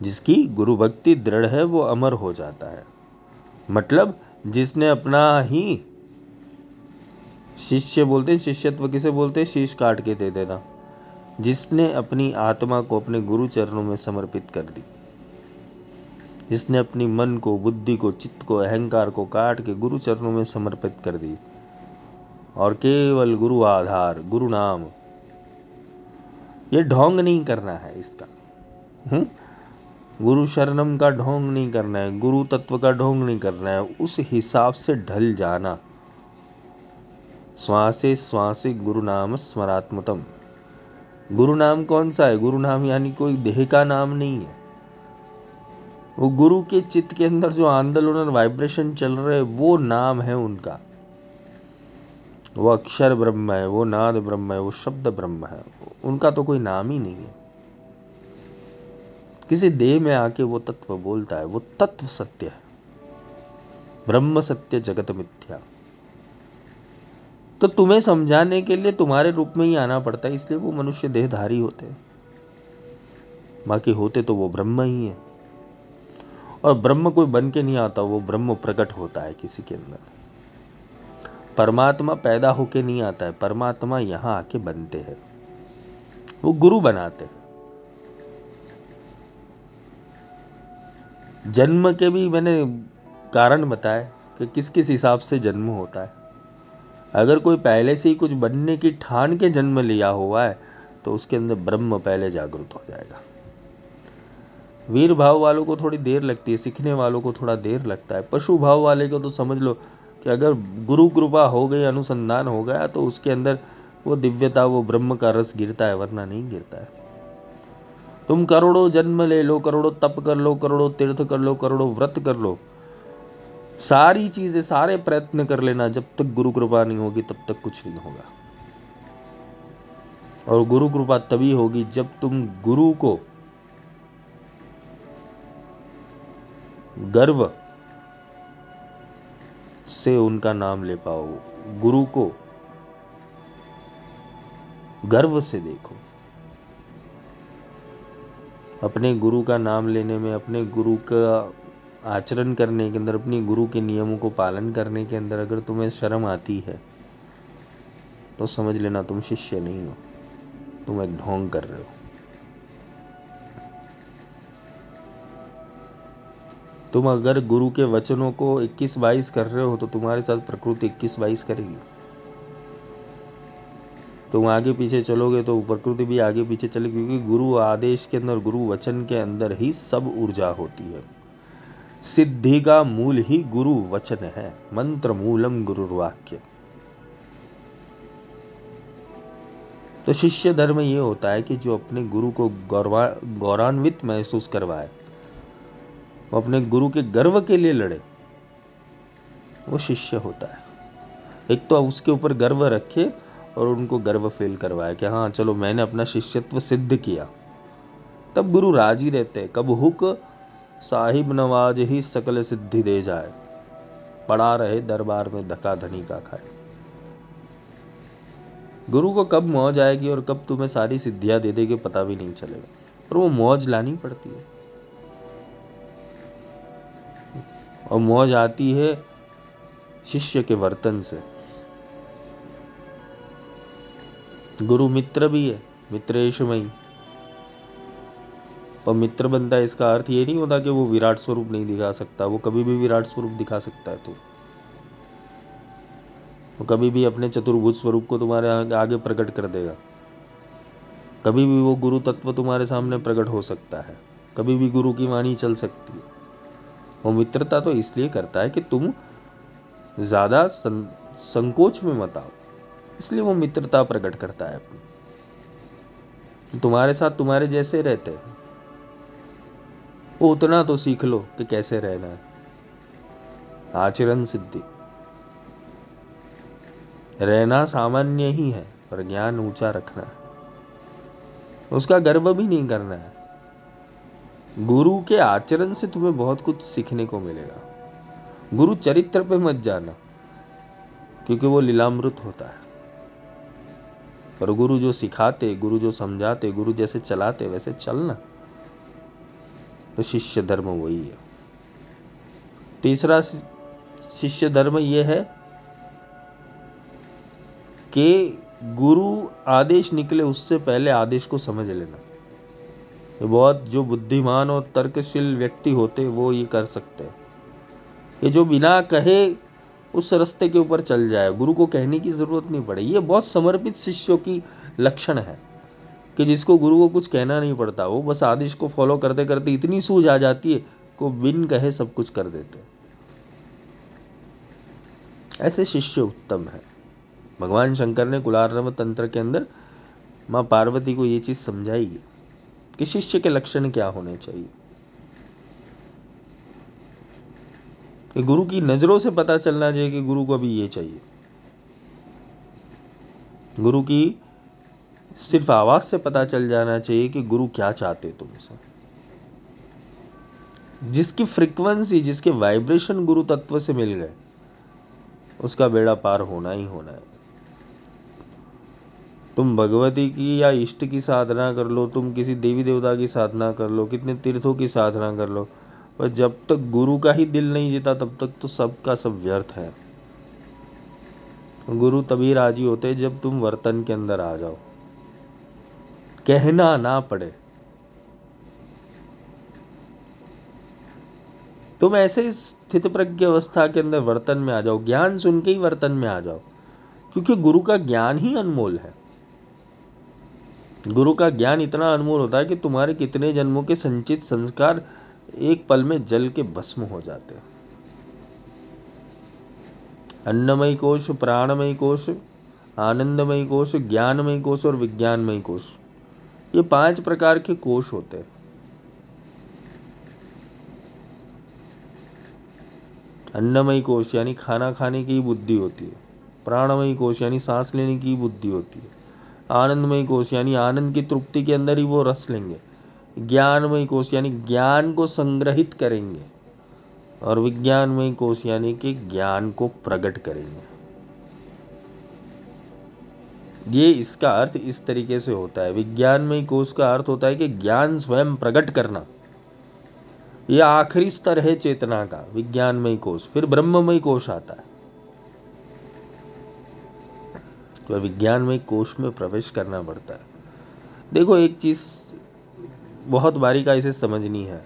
जिसकी गुरु भक्ति दृढ़ है वो अमर हो जाता है। मतलब जिसने अपना ही शिष्य बोलते हैं, शिष्यत्व किसे बोलते हैं, शीश काट के दे देना। जिसने अपनी आत्मा को अपने गुरु चरणों में समर्पित कर दी, जिसने अपनी मन को, बुद्धि को, चित्त को, अहंकार को काट के गुरु चरणों में समर्पित कर दी और केवल गुरु आधार, गुरु नाम, ये ढोंग नहीं करना है इसका। गुरु शरणम का ढोंग नहीं करना है, गुरु तत्व का ढोंग नहीं करना है, उस हिसाब से ढल जाना। श्वासे श्वासे गुरु नाम स्मरात्मतम, गुरु नाम कौन सा है? गुरु नाम यानी कोई देह का नाम नहीं है। वो गुरु के चित्त के अंदर जो आंदोलन और वाइब्रेशन चल रहे, वो नाम है उनका। वो अक्षर ब्रह्म है, वो नाद ब्रह्म है, वो शब्द ब्रह्म है। उनका तो कोई नाम ही नहीं है। किसी देह में आके वो तत्व बोलता है, वो तत्व सत्य है। ब्रह्म सत्य जगत मिथ्या। तो तुम्हें समझाने के लिए तुम्हारे रूप में ही आना पड़ता है, इसलिए वो मनुष्य देहधारी होते हैं। बाकी होते तो वो ब्रह्म ही है। और ब्रह्म कोई बन के नहीं आता, वो ब्रह्म प्रकट होता है किसी के अंदर। परमात्मा पैदा होके नहीं आता है, परमात्मा यहां आके बनते हैं, वो गुरु बनाते हैं। जन्म के भी मैंने कारण बताए कि किस किस हिसाब से जन्म होता है। अगर कोई पहले से ही कुछ बनने की ठान के जन्म लिया हुआ है तो उसके अंदर ब्रह्म पहले जागृत हो जाएगा। वीर भाव वालों को थोड़ी देर लगती है, सीखने वालों को थोड़ा देर लगता है। पशु भाव वाले को तो समझ लो कि अगर गुरु कृपा हो गई, अनुसंधान हो गया, तो उसके अंदर वो दिव्यता, वो ब्रह्म का रस गिरता है, वरना नहीं गिरता है। तुम करोड़ों जन्म ले लो, करोड़ों तप कर लो, करोड़ों तीर्थ कर लो, करोड़ों व्रत कर लो, सारी चीजें, सारे प्रयत्न कर लेना, जब तक गुरु कृपा नहीं होगी तब तक कुछ नहीं होगा। और गुरु कृपा तभी होगी जब तुम गुरु को गर्व से उनका नाम ले पाओ, गुरु को गर्व से देखो। अपने गुरु का नाम लेने में, अपने गुरु का आचरण करने के अंदर, अपनी गुरु के नियमों को पालन करने के अंदर अगर तुम्हें शर्म आती है तो समझ लेना तुम शिष्य नहीं हो, तुम एक ढोंग कर रहे हो। तुम अगर गुरु के वचनों को 21-22 कर रहे हो तो तुम्हारे साथ प्रकृति 21-22 करेगी। तुम आगे पीछे चलोगे तो प्रकृति भी आगे पीछे चलेगी, क्योंकि गुरु आदेश के अंदर, गुरु वचन के अंदर ही सब ऊर्जा होती है। सिद्धि का मूल ही गुरु वचन है। मंत्र मूलम गुरुर्वाक्य। तो शिष्य धर्म ये होता है कि जो अपने गुरु को गौरवान्वित महसूस करवाए, वो अपने गुरु के गर्व के लिए लड़े, वो शिष्य होता है। एक तो उसके ऊपर गर्व रखे और उनको गर्व फील करवाए कि हाँ चलो मैंने अपना शिष्यत्व सिद्ध किया, तब गुरु राजी रहते। कब हुक साहिब नवाज ही सकल सिद्धि दे जाए, पड़ा रहे दरबार में धक्का धनी का खाए। गुरु को कब मौज आएगी और कब तुम्हें सारी सिद्धियां दे देगी पता भी नहीं चलेगा, पर वो मौज लानी पड़ती है। और मौज आती है शिष्य के वर्तन से। गुरु मित्र भी है, मित्रेशमयी। और मित्र बनता है इसका अर्थ ये नहीं होता कि वो विराट स्वरूप नहीं दिखा सकता, वो कभी भी विराट स्वरूप दिखा सकता है। तो कभी भी अपने चतुर्भुज स्वरूप को तुम्हारे आगे प्रकट कर देगा। कभी भी वो गुरु तत्व तुम्हारे सामने प्रकट हो सकता है, कभी भी गुरु की वाणी चल सकती है। वो मित्रता तो इसलिए करता है कि तुम ज्यादा संकोच में मत आओ, इसलिए वो मित्रता प्रकट करता है अपनी। तुम्हारे साथ तुम्हारे जैसे रहते हैं, वो उतना तो सीख लो कि कैसे रहना है। आचरण सिद्धि। रहना सामान्य ही है, पर ज्ञान ऊंचा रखना है, उसका गर्व भी नहीं करना है। गुरु के आचरण से तुम्हें बहुत कुछ सीखने को मिलेगा। गुरु चरित्र पे मत जाना, क्योंकि वो लीलामृत होता है। पर गुरु जो सिखाते, गुरु जो समझाते, गुरु जैसे चलाते वैसे चलना, तो शिष्य धर्म वही है। तीसरा शिष्य धर्म यह है कि गुरु आदेश निकले उससे पहले आदेश को समझ लेना। ये बहुत जो बुद्धिमान और तर्कशील व्यक्ति होते वो ये कर सकते हैं, ये जो बिना कहे उस रास्ते के ऊपर चल जाए, गुरु को कहने की जरूरत नहीं पड़े। ये बहुत समर्पित शिष्यों की लक्षण है कि जिसको गुरु को कुछ कहना नहीं पड़ता, वो बस आदेश को फॉलो करते करते इतनी सूझ आ जाती है को बिन कहे सब कुछ कर देते। ऐसे शिष्य उत्तम है। भगवान शंकर ने कुलार्णव तंत्र के अंदर माँ पार्वती को ये चीज समझाई कि शिष्य के लक्षण क्या होने चाहिए, कि गुरु की नजरों से पता चलना चाहिए कि गुरु को अभी ये चाहिए। गुरु की सिर्फ आवाज से पता चल जाना चाहिए कि गुरु क्या चाहते तुमसे। जिसकी फ्रीक्वेंसी, जिसके वाइब्रेशन गुरु तत्व से मिल गए, उसका बेड़ा पार होना ही होना है। तुम भगवती की या इष्ट की साधना कर लो, तुम किसी देवी देवता की साधना कर लो, कितने तीर्थों की साधना कर लो, पर जब तक गुरु का ही दिल नहीं जीता तब तक तो सबका सब व्यर्थ है। गुरु तभी राजी होते जब तुम वर्तन के अंदर आ जाओ, कहना ना पड़े। तुम ऐसे स्थित प्रज्ञ अवस्था के अंदर वर्तन में आ जाओ, ज्ञान सुन के ही वर्तन में आ जाओ, क्योंकि गुरु का ज्ञान ही अनमोल है। गुरु का ज्ञान इतना अनमोल होता है कि तुम्हारे कितने जन्मों के संचित संस्कार एक पल में जल के भस्म हो जाते हैं। अन्नमय कोश, प्राणमय कोश, आनंदमय कोश, ज्ञानमय कोश और विज्ञानमय कोश, ये 5 प्रकार के कोश होते हैं। अन्नमय कोश यानी खाना खाने की बुद्धि होती है। प्राणमय कोश यानी सांस लेने की बुद्धि होती है। आनंदमय कोश यानी आनंद की तृप्ति के अंदर ही वो रस लेंगे। ज्ञानमय कोश यानी ज्ञान को संग्रहित करेंगे। और विज्ञानमय कोश यानी कि ज्ञान को प्रकट करेंगे। ये इसका अर्थ इस तरीके से होता है। विज्ञानमय कोश का अर्थ होता है कि ज्ञान स्वयं प्रकट करना। यह आखिरी स्तर है चेतना का, विज्ञानमय कोश। फिर ब्रह्ममय कोश आता है। तो विज्ञानमय कोश में प्रवेश करना पड़ता है। देखो, एक चीज बहुत बारीकाई से समझनी है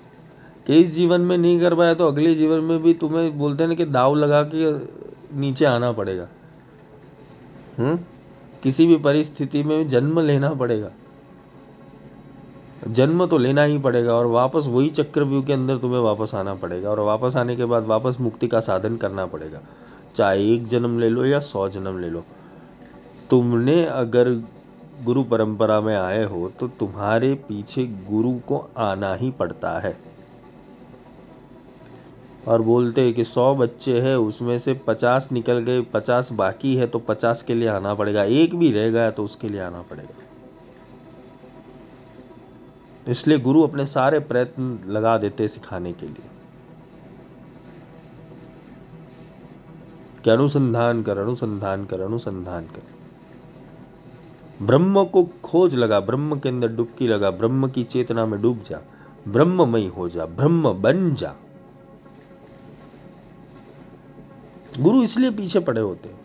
कि इस जीवन में नहीं कर पाया तो अगले जीवन में भी तुम्हें बोलते हैं ना कि दाव लगा के नीचे आना पड़ेगा। किसी भी परिस्थिति में जन्म लेना पड़ेगा, जन्म तो लेना ही पड़ेगा, और वापस वही चक्रव्यूह के अंदर तुम्हें वापस आना पड़ेगा। और वापस आने के बाद वापस मुक्ति का साधन करना पड़ेगा, चाहे 1 जन्म ले लो या 100 जन्म ले लो। तुमने अगर गुरु परंपरा में आए हो तो तुम्हारे पीछे गुरु को आना ही पड़ता है। और बोलते हैं कि 100 बच्चे हैं, उसमें से 50 निकल गए, 50 बाकी है, तो 50 के लिए आना पड़ेगा। एक भी रह गया तो उसके लिए आना पड़ेगा। इसलिए गुरु अपने सारे प्रयत्न लगा देते सिखाने के लिए कि अनुसंधान कर, अनुसंधान कर, अनुसंधान कर। ब्रह्म को खोज लगा, ब्रह्म के अंदर डुबकी लगा, ब्रह्म की चेतना में डूब जा, ब्रह्ममय हो जा, ब्रह्म बन जा। गुरु इसलिए पीछे पड़े होते हैं,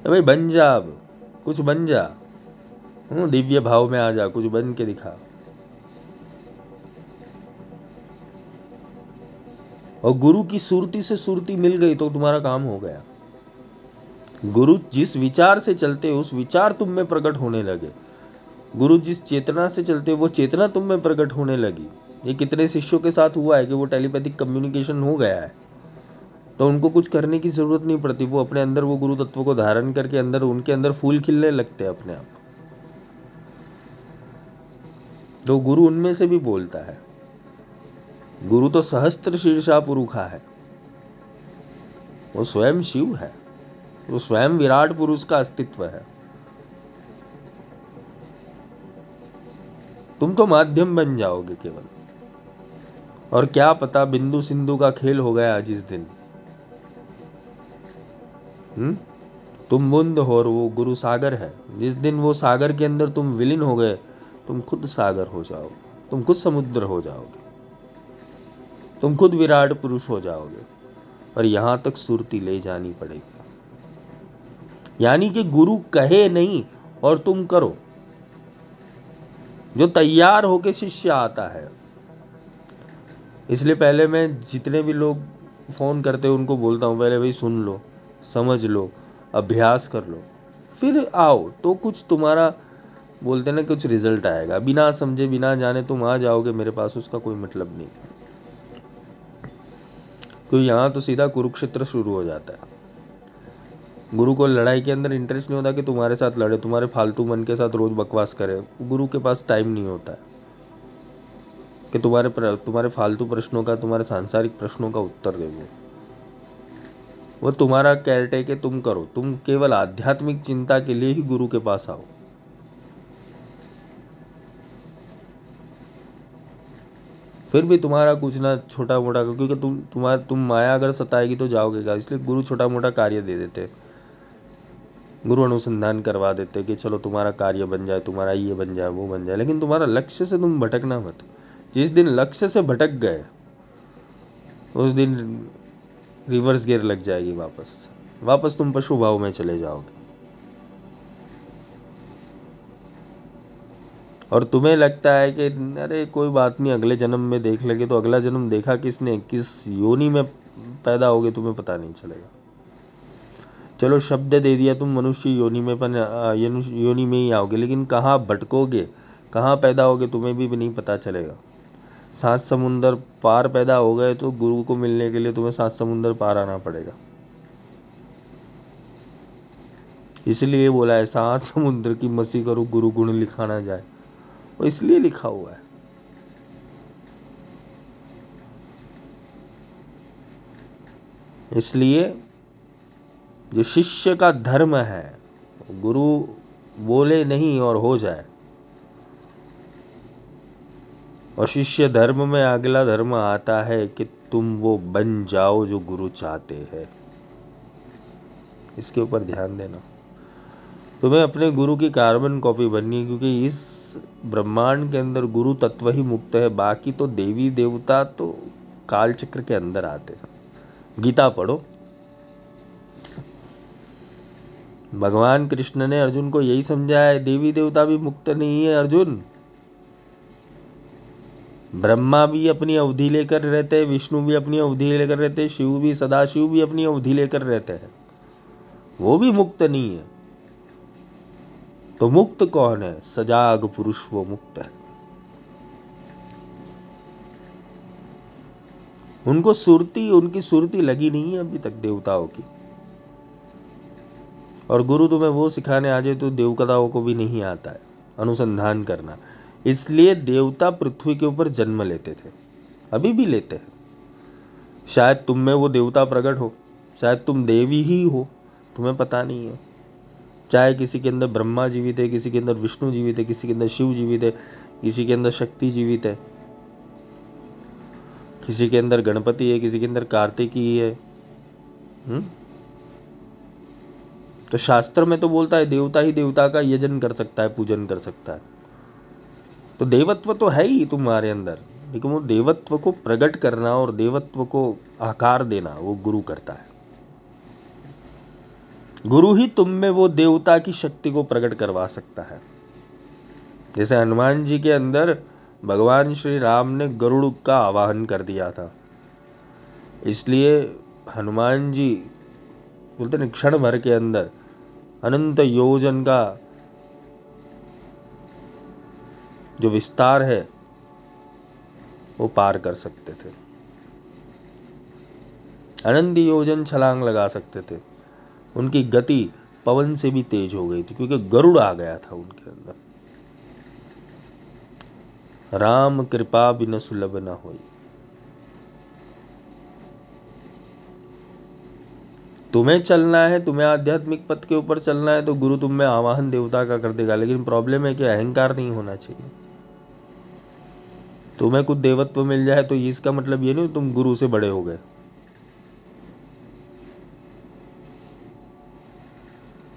भाई बन जा, अब कुछ बन जा, दिव्य भाव में आ जा, कुछ बन के दिखा। और गुरु की सुरती से सुरती मिल गई तो तुम्हारा काम हो गया। गुरु जिस विचार से चलते उस विचार तुम में प्रकट होने लगे। गुरु जिस चेतना से चलते वो चेतना तुम में प्रकट होने लगी। ये कितने शिष्यों के साथ हुआ है कि वो टेलीपैथिक कम्युनिकेशन हो गया है, तो उनको कुछ करने की जरूरत नहीं पड़ती। वो अपने अंदर वो गुरु तत्व को धारण करके अंदर उनके अंदर फूल खिलने लगते हैं अपने आप। तो गुरु उनमें से भी बोलता है। गुरु तो सहस्त्र शीर्षा पुरुषा है, वो स्वयं शिव है, वो स्वयं विराट पुरुष का अस्तित्व है। तुम तो माध्यम बन जाओगे केवल। और क्या पता बिंदु सिंधु का खेल हो गया जिस दिन, तुम बूंद हो और वो गुरु सागर है। जिस दिन वो सागर के अंदर तुम विलीन हो गए, तुम खुद सागर हो जाओगे, तुम खुद समुद्र हो जाओगे, तुम खुद विराट पुरुष हो जाओगे। और यहां तक सुरती ले जानी पड़ेगी। यानी कि गुरु कहे नहीं और तुम करो। जो तैयार होके शिष्य आता है। इसलिए पहले मैं जितने भी लोग फोन करते हैं उनको बोलता हूं, पहले भाई सुन लो, समझ लो, अभ्यास कर लो, फिर आओ, तो कुछ तुम्हारा बोलते ना कुछ रिजल्ट आएगा। बिना समझे बिना जाने तुम आ जाओगे मेरे पास, उसका कोई मतलब नहीं। तो यहां तो सीधा कुरुक्षेत्र शुरू हो जाता है। गुरु को लड़ाई के अंदर इंटरेस्ट नहीं होता कि तुम्हारे साथ लड़े, तुम्हारे फालतू मन के साथ रोज बकवास करे। गुरु के पास टाइम नहीं होता है कि तुम्हारे फालतू प्रश्नों का, तुम्हारे सांसारिक प्रश्नों का उत्तर दे वो तुम्हारा केयरटेक है, तुम करो। तुम केवल आध्यात्मिक चिंता के लिए ही गुरु के पास आओ। फिर भी तुम्हारा कुछ ना छोटा मोटा, क्योंकि तुम माया अगर सताएगी तो जाओगे, इसलिए गुरु छोटा मोटा कार्य दे देते। गुरु अनुसंधान करवा देते कि चलो तुम्हारा कार्य बन जाए, तुम्हारा ये बन जाए, वो बन जाए, लेकिन तुम्हारा लक्ष्य से तुम भटकना मत। जिस दिन लक्ष्य से भटक गए उस दिन रिवर्स गियर लग जाएगी, वापस तुम पशु भाव में चले जाओगे। और तुम्हें लगता है कि अरे कोई बात नहीं, अगले जन्म में देख लेंगे, तो अगला जन्म देखा किसने, किस योनि में पैदा होगे तुम्हें पता नहीं चलेगा। चलो शब्द दे दिया तुम मनुष्य योनि में ही आओगे, लेकिन कहाँ भटकोगे, कहाँ पैदा होगे तुम्हें भी नहीं पता चलेगा। 7 समुंदर पार पैदा हो गए तो गुरु को मिलने के लिए तुम्हें 7 समुंदर पार आना पड़ेगा। इसलिए बोला है 7 समुद्र की मसी करो गुरु गुण लिखा ना जाए, वो इसलिए लिखा हुआ है। इसलिए जो शिष्य का धर्म है, गुरु बोले नहीं और हो जाए। और शिष्य धर्म में अगला धर्म आता है कि तुम वो बन जाओ जो गुरु चाहते हैं। इसके ऊपर ध्यान देना। तुम्हें अपने गुरु की कार्बन कॉपी बननी है, क्योंकि इस ब्रह्मांड के अंदर गुरु तत्व ही मुक्त है। बाकी तो देवी देवता तो काल चक्र के अंदर आते हैं। गीता पढ़ो, भगवान कृष्ण ने अर्जुन को यही समझाया है, देवी देवता भी मुक्त नहीं है अर्जुन। ब्रह्मा भी अपनी अवधि लेकर रहते हैं, विष्णु भी अपनी अवधि लेकर रहते हैं, शिव भी, सदाशिव भी अपनी अवधि लेकर रहते हैं, वो भी मुक्त नहीं है। तो मुक्त कौन है? सजाग पुरुष वो मुक्त है। उनकी सुरती लगी नहीं है अभी तक देवताओं की। और गुरु तुम्हें वो सिखाने आ जाए तो देवताओं को भी नहीं आता है अनुसंधान करना। इसलिए देवता पृथ्वी के ऊपर जन्म लेते थे, अभी भी लेते हैं। शायद तुम में वो देवता प्रकट हो, शायद तुम देवी ही हो, तुम्हें पता नहीं है। चाहे किसी के अंदर ब्रह्मा जीवित है, किसी के अंदर विष्णु जीवित है, किसी के अंदर शिव जीवित है, किसी के अंदर शक्ति जीवित है, किसी के अंदर गणपति है, किसी के अंदर कार्तिकी है। तो शास्त्र में तो बोलता है देवता ही देवता का यजन कर सकता है, पूजन कर सकता है। तो देवत्व तो है ही तुम्हारे अंदर, लेकिन वो देवत्व को प्रकट करना और देवत्व को आकार देना वो गुरु करता है। गुरु ही तुम में वो देवता की शक्ति को प्रकट करवा सकता है। जैसे हनुमान जी के अंदर भगवान श्री राम ने गरुड़ का आवाहन कर दिया था, इसलिए हनुमान जी बोलते हैं क्षण भर के अंदर अनंत योजन का जो विस्तार है वो पार कर सकते थे, अनंत योजन छलांग लगा सकते थे। उनकी गति पवन से भी तेज हो गई थी, क्योंकि गरुड़ आ गया था उनके अंदर। राम कृपा बिन सुलभ न होई। तुम्हें चलना है, तुम्हें आध्यात्मिक पथ के ऊपर चलना है, तो गुरु तुम में आवाहन देवता का कर देगा। लेकिन प्रॉब्लम है कि अहंकार नहीं होना चाहिए। तुम्हें कुछ देवत्व मिल जाए तो इसका मतलब ये नहीं तुम गुरु से बड़े हो गए।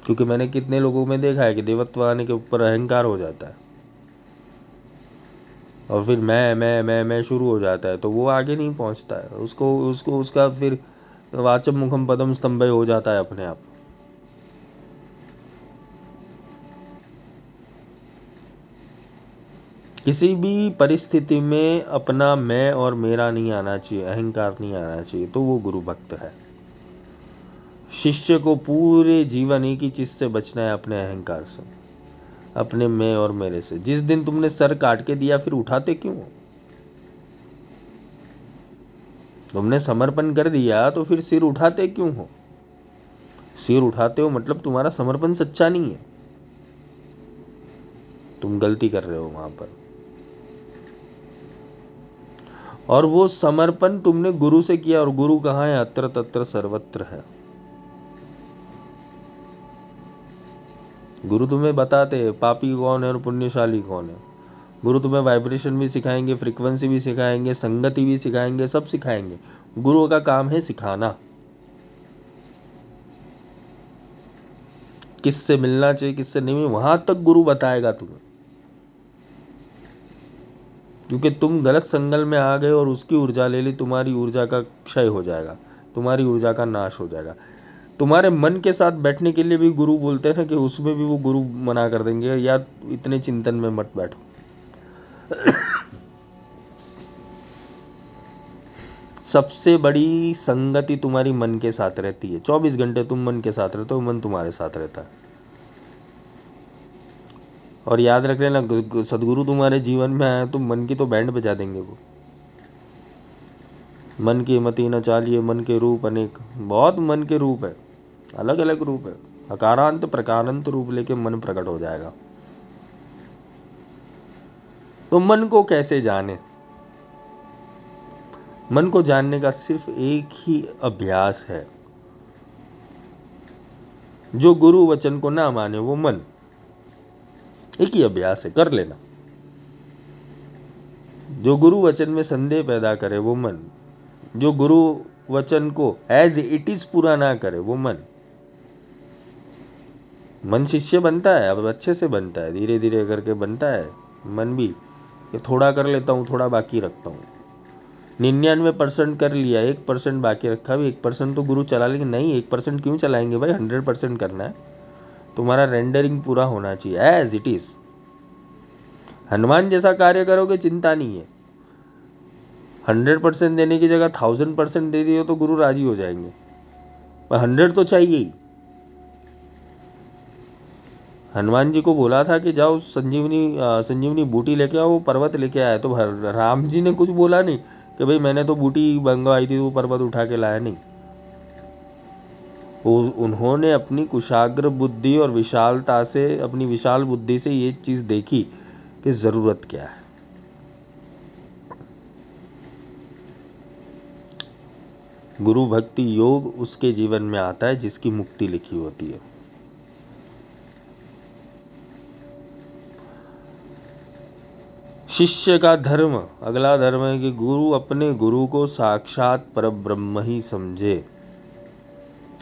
क्योंकि मैंने कितने लोगों में देखा है कि देवत्व आने के ऊपर अहंकार हो जाता है और फिर मैं शुरू हो जाता है, तो वो आगे नहीं पहुंचता है। उसको उसका फिर वाचम मुखम पदम स्तंभय हो जाता है अपने आप। किसी भी परिस्थिति में अपना मैं और मेरा नहीं आना चाहिए, अहंकार नहीं आना चाहिए, तो वो गुरु भक्त है। शिष्य को पूरे जीवन एक ही चीज से बचना है, अपने अहंकार से, अपने मैं और मेरे से। जिस दिन तुमने सर काट के दिया फिर उठाते क्यों हो? तुमने समर्पण कर दिया तो फिर सिर उठाते क्यों हो? सिर उठाते हो मतलब तुम्हारा समर्पण सच्चा नहीं है, तुम गलती कर रहे हो वहां पर। और वो समर्पण तुमने गुरु से किया, और गुरु कहाँ है? अत्र तत्र सर्वत्र है। गुरु तुम्हें बताते हैं पापी कौन है और पुण्यशाली कौन है। गुरु तुम्हें वाइब्रेशन भी सिखाएंगे, फ्रीक्वेंसी भी सिखाएंगे, संगति भी सिखाएंगे, सब सिखाएंगे। गुरु का काम है सिखाना, किससे मिलना चाहिए किससे नहीं, वहां तक गुरु बताएगा तुम्हें। क्योंकि तुम गलत संगल में आ गए और उसकी ऊर्जा ले ली, तुम्हारी ऊर्जा का क्षय हो जाएगा, तुम्हारी ऊर्जा का नाश हो जाएगा। तुम्हारे मन के साथ बैठने के लिए भी गुरु बोलते हैं ना, कि उसमें भी वो गुरु मना कर देंगे, या इतने चिंतन में मत बैठो। सबसे बड़ी संगति तुम्हारी मन के साथ रहती है। 24 घंटे तुम मन के साथ रहते हो, मन तुम्हारे साथ रहता है। और याद रख लेना, सदगुरु तुम्हारे जीवन में आए तो मन की तो बैंड बजा देंगे वो। मन की मति न चालिए, मन के रूप अनेक। बहुत मन के रूप है, अलग अलग रूप है। अकारांत प्रकारांत रूप लेके मन प्रकट हो जाएगा। तो मन को कैसे जाने? मन को जानने का सिर्फ एक ही अभ्यास है। जो गुरु वचन को ना माने वो मन, एक ही अभ्यास है, कर लेना। जो गुरु वचन में संदेह पैदा करे वो मन, जो गुरु वचन को एज इट इज पूरा ना करे वो मन। मन शिष्य बनता है, अब अच्छे से बनता है, धीरे धीरे करके बनता है मन भी, कि थोड़ा कर लेता हूं, थोड़ा बाकी रखता हूं। 99% कर लिया, 1% बाकी रखा, भी 1% तो गुरु चला लेंगे। नहीं, 1% क्यों चलाएंगे भाई, 100% करना है। तुम्हारा रेंडरिंग पूरा होना चाहिए एज इट इज। हनुमान जैसा कार्य करोगे चिंता नहीं है। 100% देने की जगह 1000% दे दियो तो गुरु राजी हो जाएंगे, पर 100 तो चाहिए ही। हनुमान जी को बोला था कि जाओ संजीवनी बूटी लेके आओ, वो पर्वत लेके आया। तो राम जी ने कुछ बोला नहीं कि भाई मैंने तो बूटी मंगवाई थी, वो पर्वत उठा के लाया नहीं। उन्होंने अपनी कुशाग्र बुद्धि और विशालता से, अपनी विशाल बुद्धि से ये चीज देखी कि जरूरत क्या है। गुरु भक्ति योग उसके जीवन में आता है जिसकी मुक्ति लिखी होती है। शिष्य का धर्म, अगला धर्म है कि गुरु अपने गुरु को साक्षात परब्रह्म ही समझे।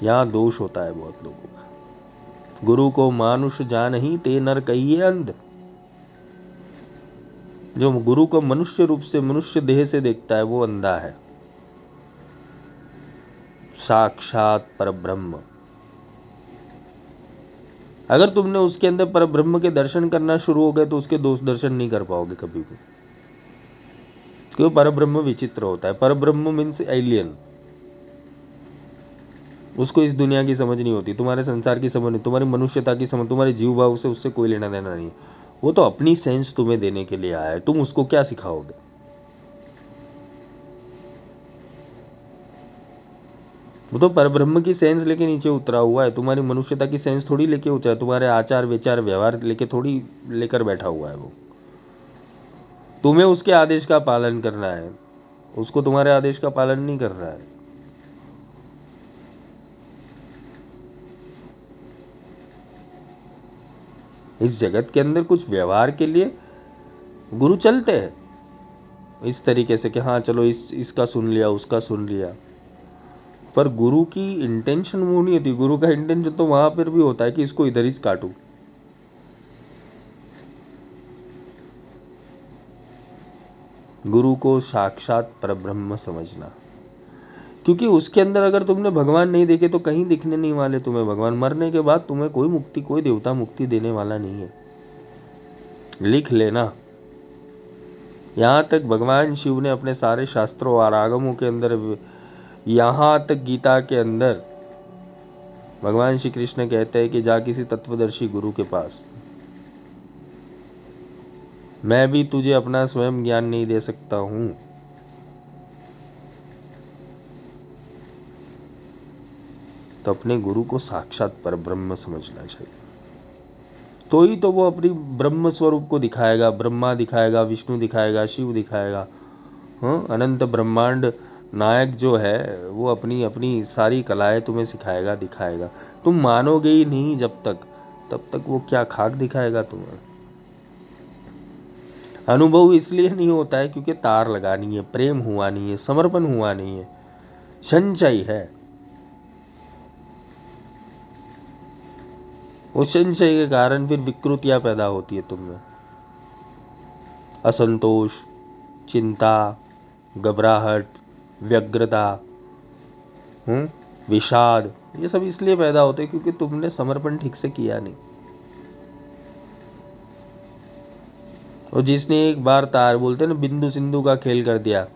यहां दोष होता है बहुत लोगों का। गुरु को मानुष जान ही ते नर कहिए अंध। जो गुरु को मनुष्य रूप से, मनुष्य देह से देखता है वो अंधा है। साक्षात परब्रह्म, अगर तुमने उसके अंदर परब्रह्म के दर्शन करना शुरू हो गए तो उसके दोष दर्शन नहीं कर पाओगे कभी भी। क्यों? परब्रह्म विचित्र होता है। परब्रह्म मीन्स एलियन। उसको इस दुनिया की समझ नहीं होती, तुम्हारे संसार की समझ नहीं, तुम्हारी मनुष्यता की समझ, तुम्हारे जीव भाव से उससे कोई लेना देना नहीं। वो तो अपनी सेंस तुम्हें देने के लिए आया है, तुम उसको क्या सिखाओगे? वो तो परब्रह्म की सेंस लेके नीचे उतरा हुआ है, तुम्हारी मनुष्यता की सेंस थोड़ी लेके उतरा है, तुम्हारे आचार विचार व्यवहार लेके थोड़ी लेकर बैठा हुआ है वो। तुम्हें उसके आदेश का पालन करना है, उसको तुम्हारे आदेश का पालन नहीं कर रहा है। इस जगत के अंदर कुछ व्यवहार के लिए गुरु चलते हैं इस तरीके से कि हाँ चलो इसका सुन लिया, उसका सुन लिया, पर गुरु की इंटेंशन वो नहीं होती। गुरु का इंटेंशन तो वहां पर भी होता है कि इसको इधर ही काटूं। गुरु को साक्षात परब्रह्म समझना, क्योंकि उसके अंदर अगर तुमने भगवान नहीं देखे तो कहीं दिखने नहीं वाले तुम्हें भगवान। मरने के बाद तुम्हें कोई मुक्ति, कोई देवता मुक्ति देने वाला नहीं है, लिख लेना। यहां तक भगवान शिव ने अपने सारे शास्त्रों और आगमों के अंदर, यहां तक गीता के अंदर भगवान श्री कृष्ण कहते हैं कि जा किसी तत्वदर्शी गुरु के पास, मैं भी तुझे अपना स्वयं ज्ञान नहीं दे सकता हूं। तो अपने गुरु को साक्षात परब्रह्म समझना चाहिए। तो ही तो वो अपनी ब्रह्म स्वरूप को दिखाएगा, ब्रह्मा दिखाएगा, विष्णु दिखाएगा, शिव दिखाएगा। हाँ, अनंत ब्रह्मांड नायक जो है वो अपनी अपनी सारी कलाएं तुम्हें सिखाएगा, दिखाएगा। तुम मानोगे ही नहीं जब तक, तब तक वो क्या खाक दिखाएगा तुम्हें। अनुभव इसलिए नहीं होता है क्योंकि तार लगानी है, प्रेम हुआ नहीं है, समर्पण हुआ नहीं है, संचय है। उस संशय के कारण फिर विकृतियां पैदा होती है तुममें, असंतोष, चिंता, घबराहट, व्यग्रता, विषाद, ये सब इसलिए पैदा होते हैं क्योंकि तुमने समर्पण ठीक से किया नहीं। और जिसने एक बार तार बोलते ना बिंदु सिंधु का खेल कर दिया,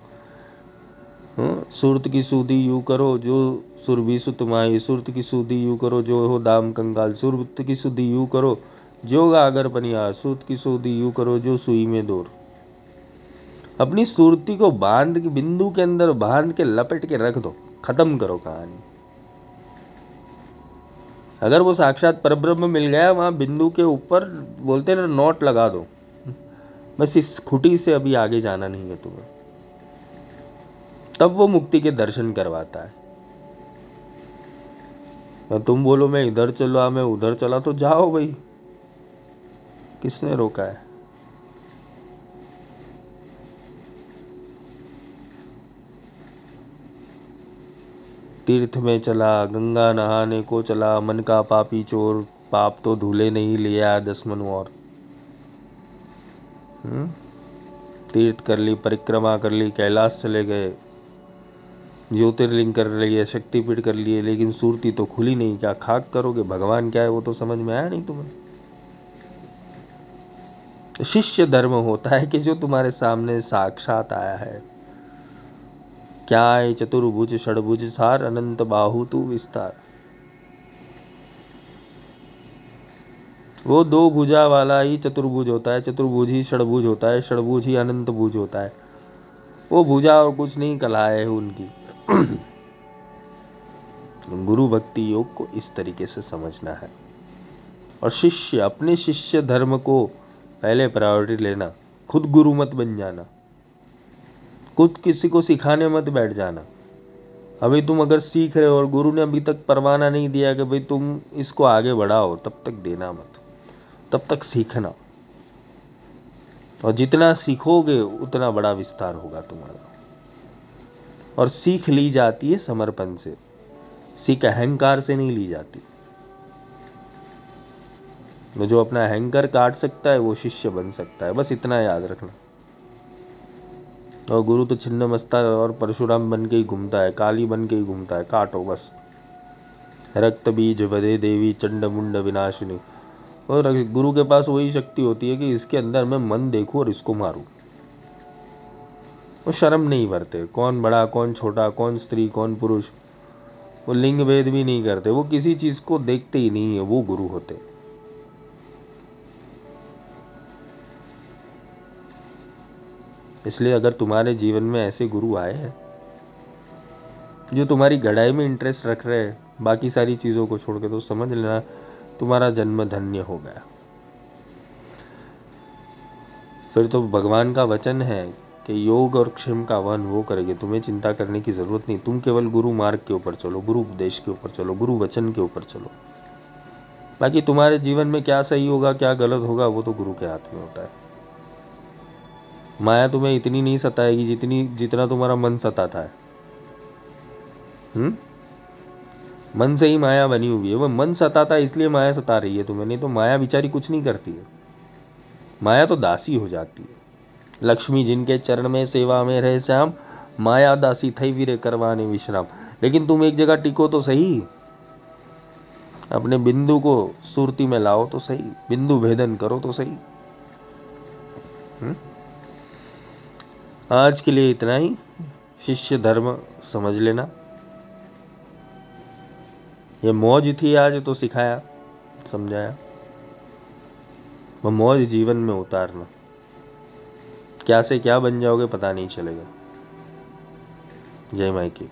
सुरत की सूदी यूं करो जो सुरभि सुत माई, सुरत की सूदी यूं करो जो हो दाम कंगाल, सुरत की सूदी यूं करो जो गागर पनियार, सुरत की सूदी यूं करो जो सुई में दूर। अपनी सुरती को बांध के बिंदु के अंदर बांध के लपेट के रख दो, खत्म करो कहानी। अगर वो साक्षात परब्रह्म मिल गया, वहां बिंदु के ऊपर बोलते ना नोट लगा दो, बस इस खुटी से अभी आगे जाना नहीं है तुम्हें। तब वो मुक्ति के दर्शन करवाता है। तुम बोलो मैं इधर चला, मैं उधर चला, तो जाओ भाई, किसने रोका है। तीर्थ में चला, गंगा नहाने को चला, मन का पापी चोर, पाप तो धूले नहीं लिया 10 मन और। तीर्थ कर ली, परिक्रमा कर ली, कैलाश चले गए, ज्योतिर्लिंग कर लिए, शक्तिपीठ कर लिए, लेकिन सुरती तो खुली नहीं। क्या खाक करोगे, भगवान क्या है वो तो समझ में आया नहीं तुम्हें। शिष्य धर्म होता है कि जो तुम्हारे सामने साक्षात आया है। क्या है चतुर्भुज षडभुज सार, अनंत बाहु तू विस्तार। वो 2 भुजा वाला ही चतुर्भुज होता है, चतुर्भुज ही षडभुज होता है, षडभुज ही अनंत भुज होता है। वो भुजा और कुछ नहीं कलाएं है उनकी। गुरु भक्ति योग को इस तरीके से समझना है। और शिष्य, अपने शिष्य धर्म को पहले प्रायोरिटी लेना। खुद गुरु मत बन जाना, खुद किसी को सिखाने मत बैठ जाना। अभी तुम अगर सीख रहे हो और गुरु ने अभी तक परवाना नहीं दिया कि भाई तुम इसको आगे बढ़ाओ, तब तक देना मत, तब तक सीखना। और जितना सीखोगे उतना बड़ा विस्तार होगा तुम्हारा। और सीख ली जाती है समर्पण से, सीख अहंकार से नहीं ली जाती। जो अपना अहंकार काट सकता है वो शिष्य बन सकता है, बस इतना याद रखना। और गुरु तो छिन्न मस्ता और परशुराम बन के ही घूमता है, काली बन के ही घूमता है, काटो बस। रक्त बीज वधे देवी चंड मुंड विनाशिनी। और गुरु के पास वही शक्ति होती है कि इसके अंदर मैं मन देखूं और इसको मारूं। वो शर्म नहीं भरते, कौन बड़ा कौन छोटा, कौन स्त्री कौन पुरुष, वो लिंग भेद भी नहीं करते, वो किसी चीज को देखते ही नहीं है, वो गुरु होते। इसलिए अगर तुम्हारे जीवन में ऐसे गुरु आए हैं जो तुम्हारी गढ़ाई में इंटरेस्ट रख रहे हैं, बाकी सारी चीजों को छोड़ के, तो समझ लेना तुम्हारा जन्म धन्य हो गया। फिर तो भगवान का वचन है कि योग और क्षेम का वन वो करेंगे, तुम्हें चिंता करने की जरूरत नहीं। तुम केवल गुरु मार्ग के ऊपर चलो, गुरु उपदेश के ऊपर चलो, गुरु वचन के ऊपर चलो। बाकी तुम्हारे जीवन में क्या सही होगा क्या गलत होगा वो तो गुरु के हाथ में होता है। माया तुम्हें इतनी नहीं सताएगी जितना तुम्हारा मन सताता है। मन से ही माया बनी हुई है, वो मन सताता है इसलिए माया सता रही है तुम्हें, नहीं तो माया बेचारी कुछ नहीं करती है। माया तो दासी हो जाती है। लक्ष्मी जिनके चरण में सेवा में रहे श्याम, माया दासी थई वीरे करवाने विश्राम। लेकिन तुम एक जगह टिको तो सही, अपने बिंदु को सुरती में लाओ तो सही, बिंदु भेदन करो तो सही। आज के लिए इतना ही। शिष्य धर्म समझ लेना। ये मौज थी आज तो सिखाया, समझाया। वो मौज जीवन में उतारना, क्या से क्या बन जाओगे पता नहीं चलेगा। जय माई की।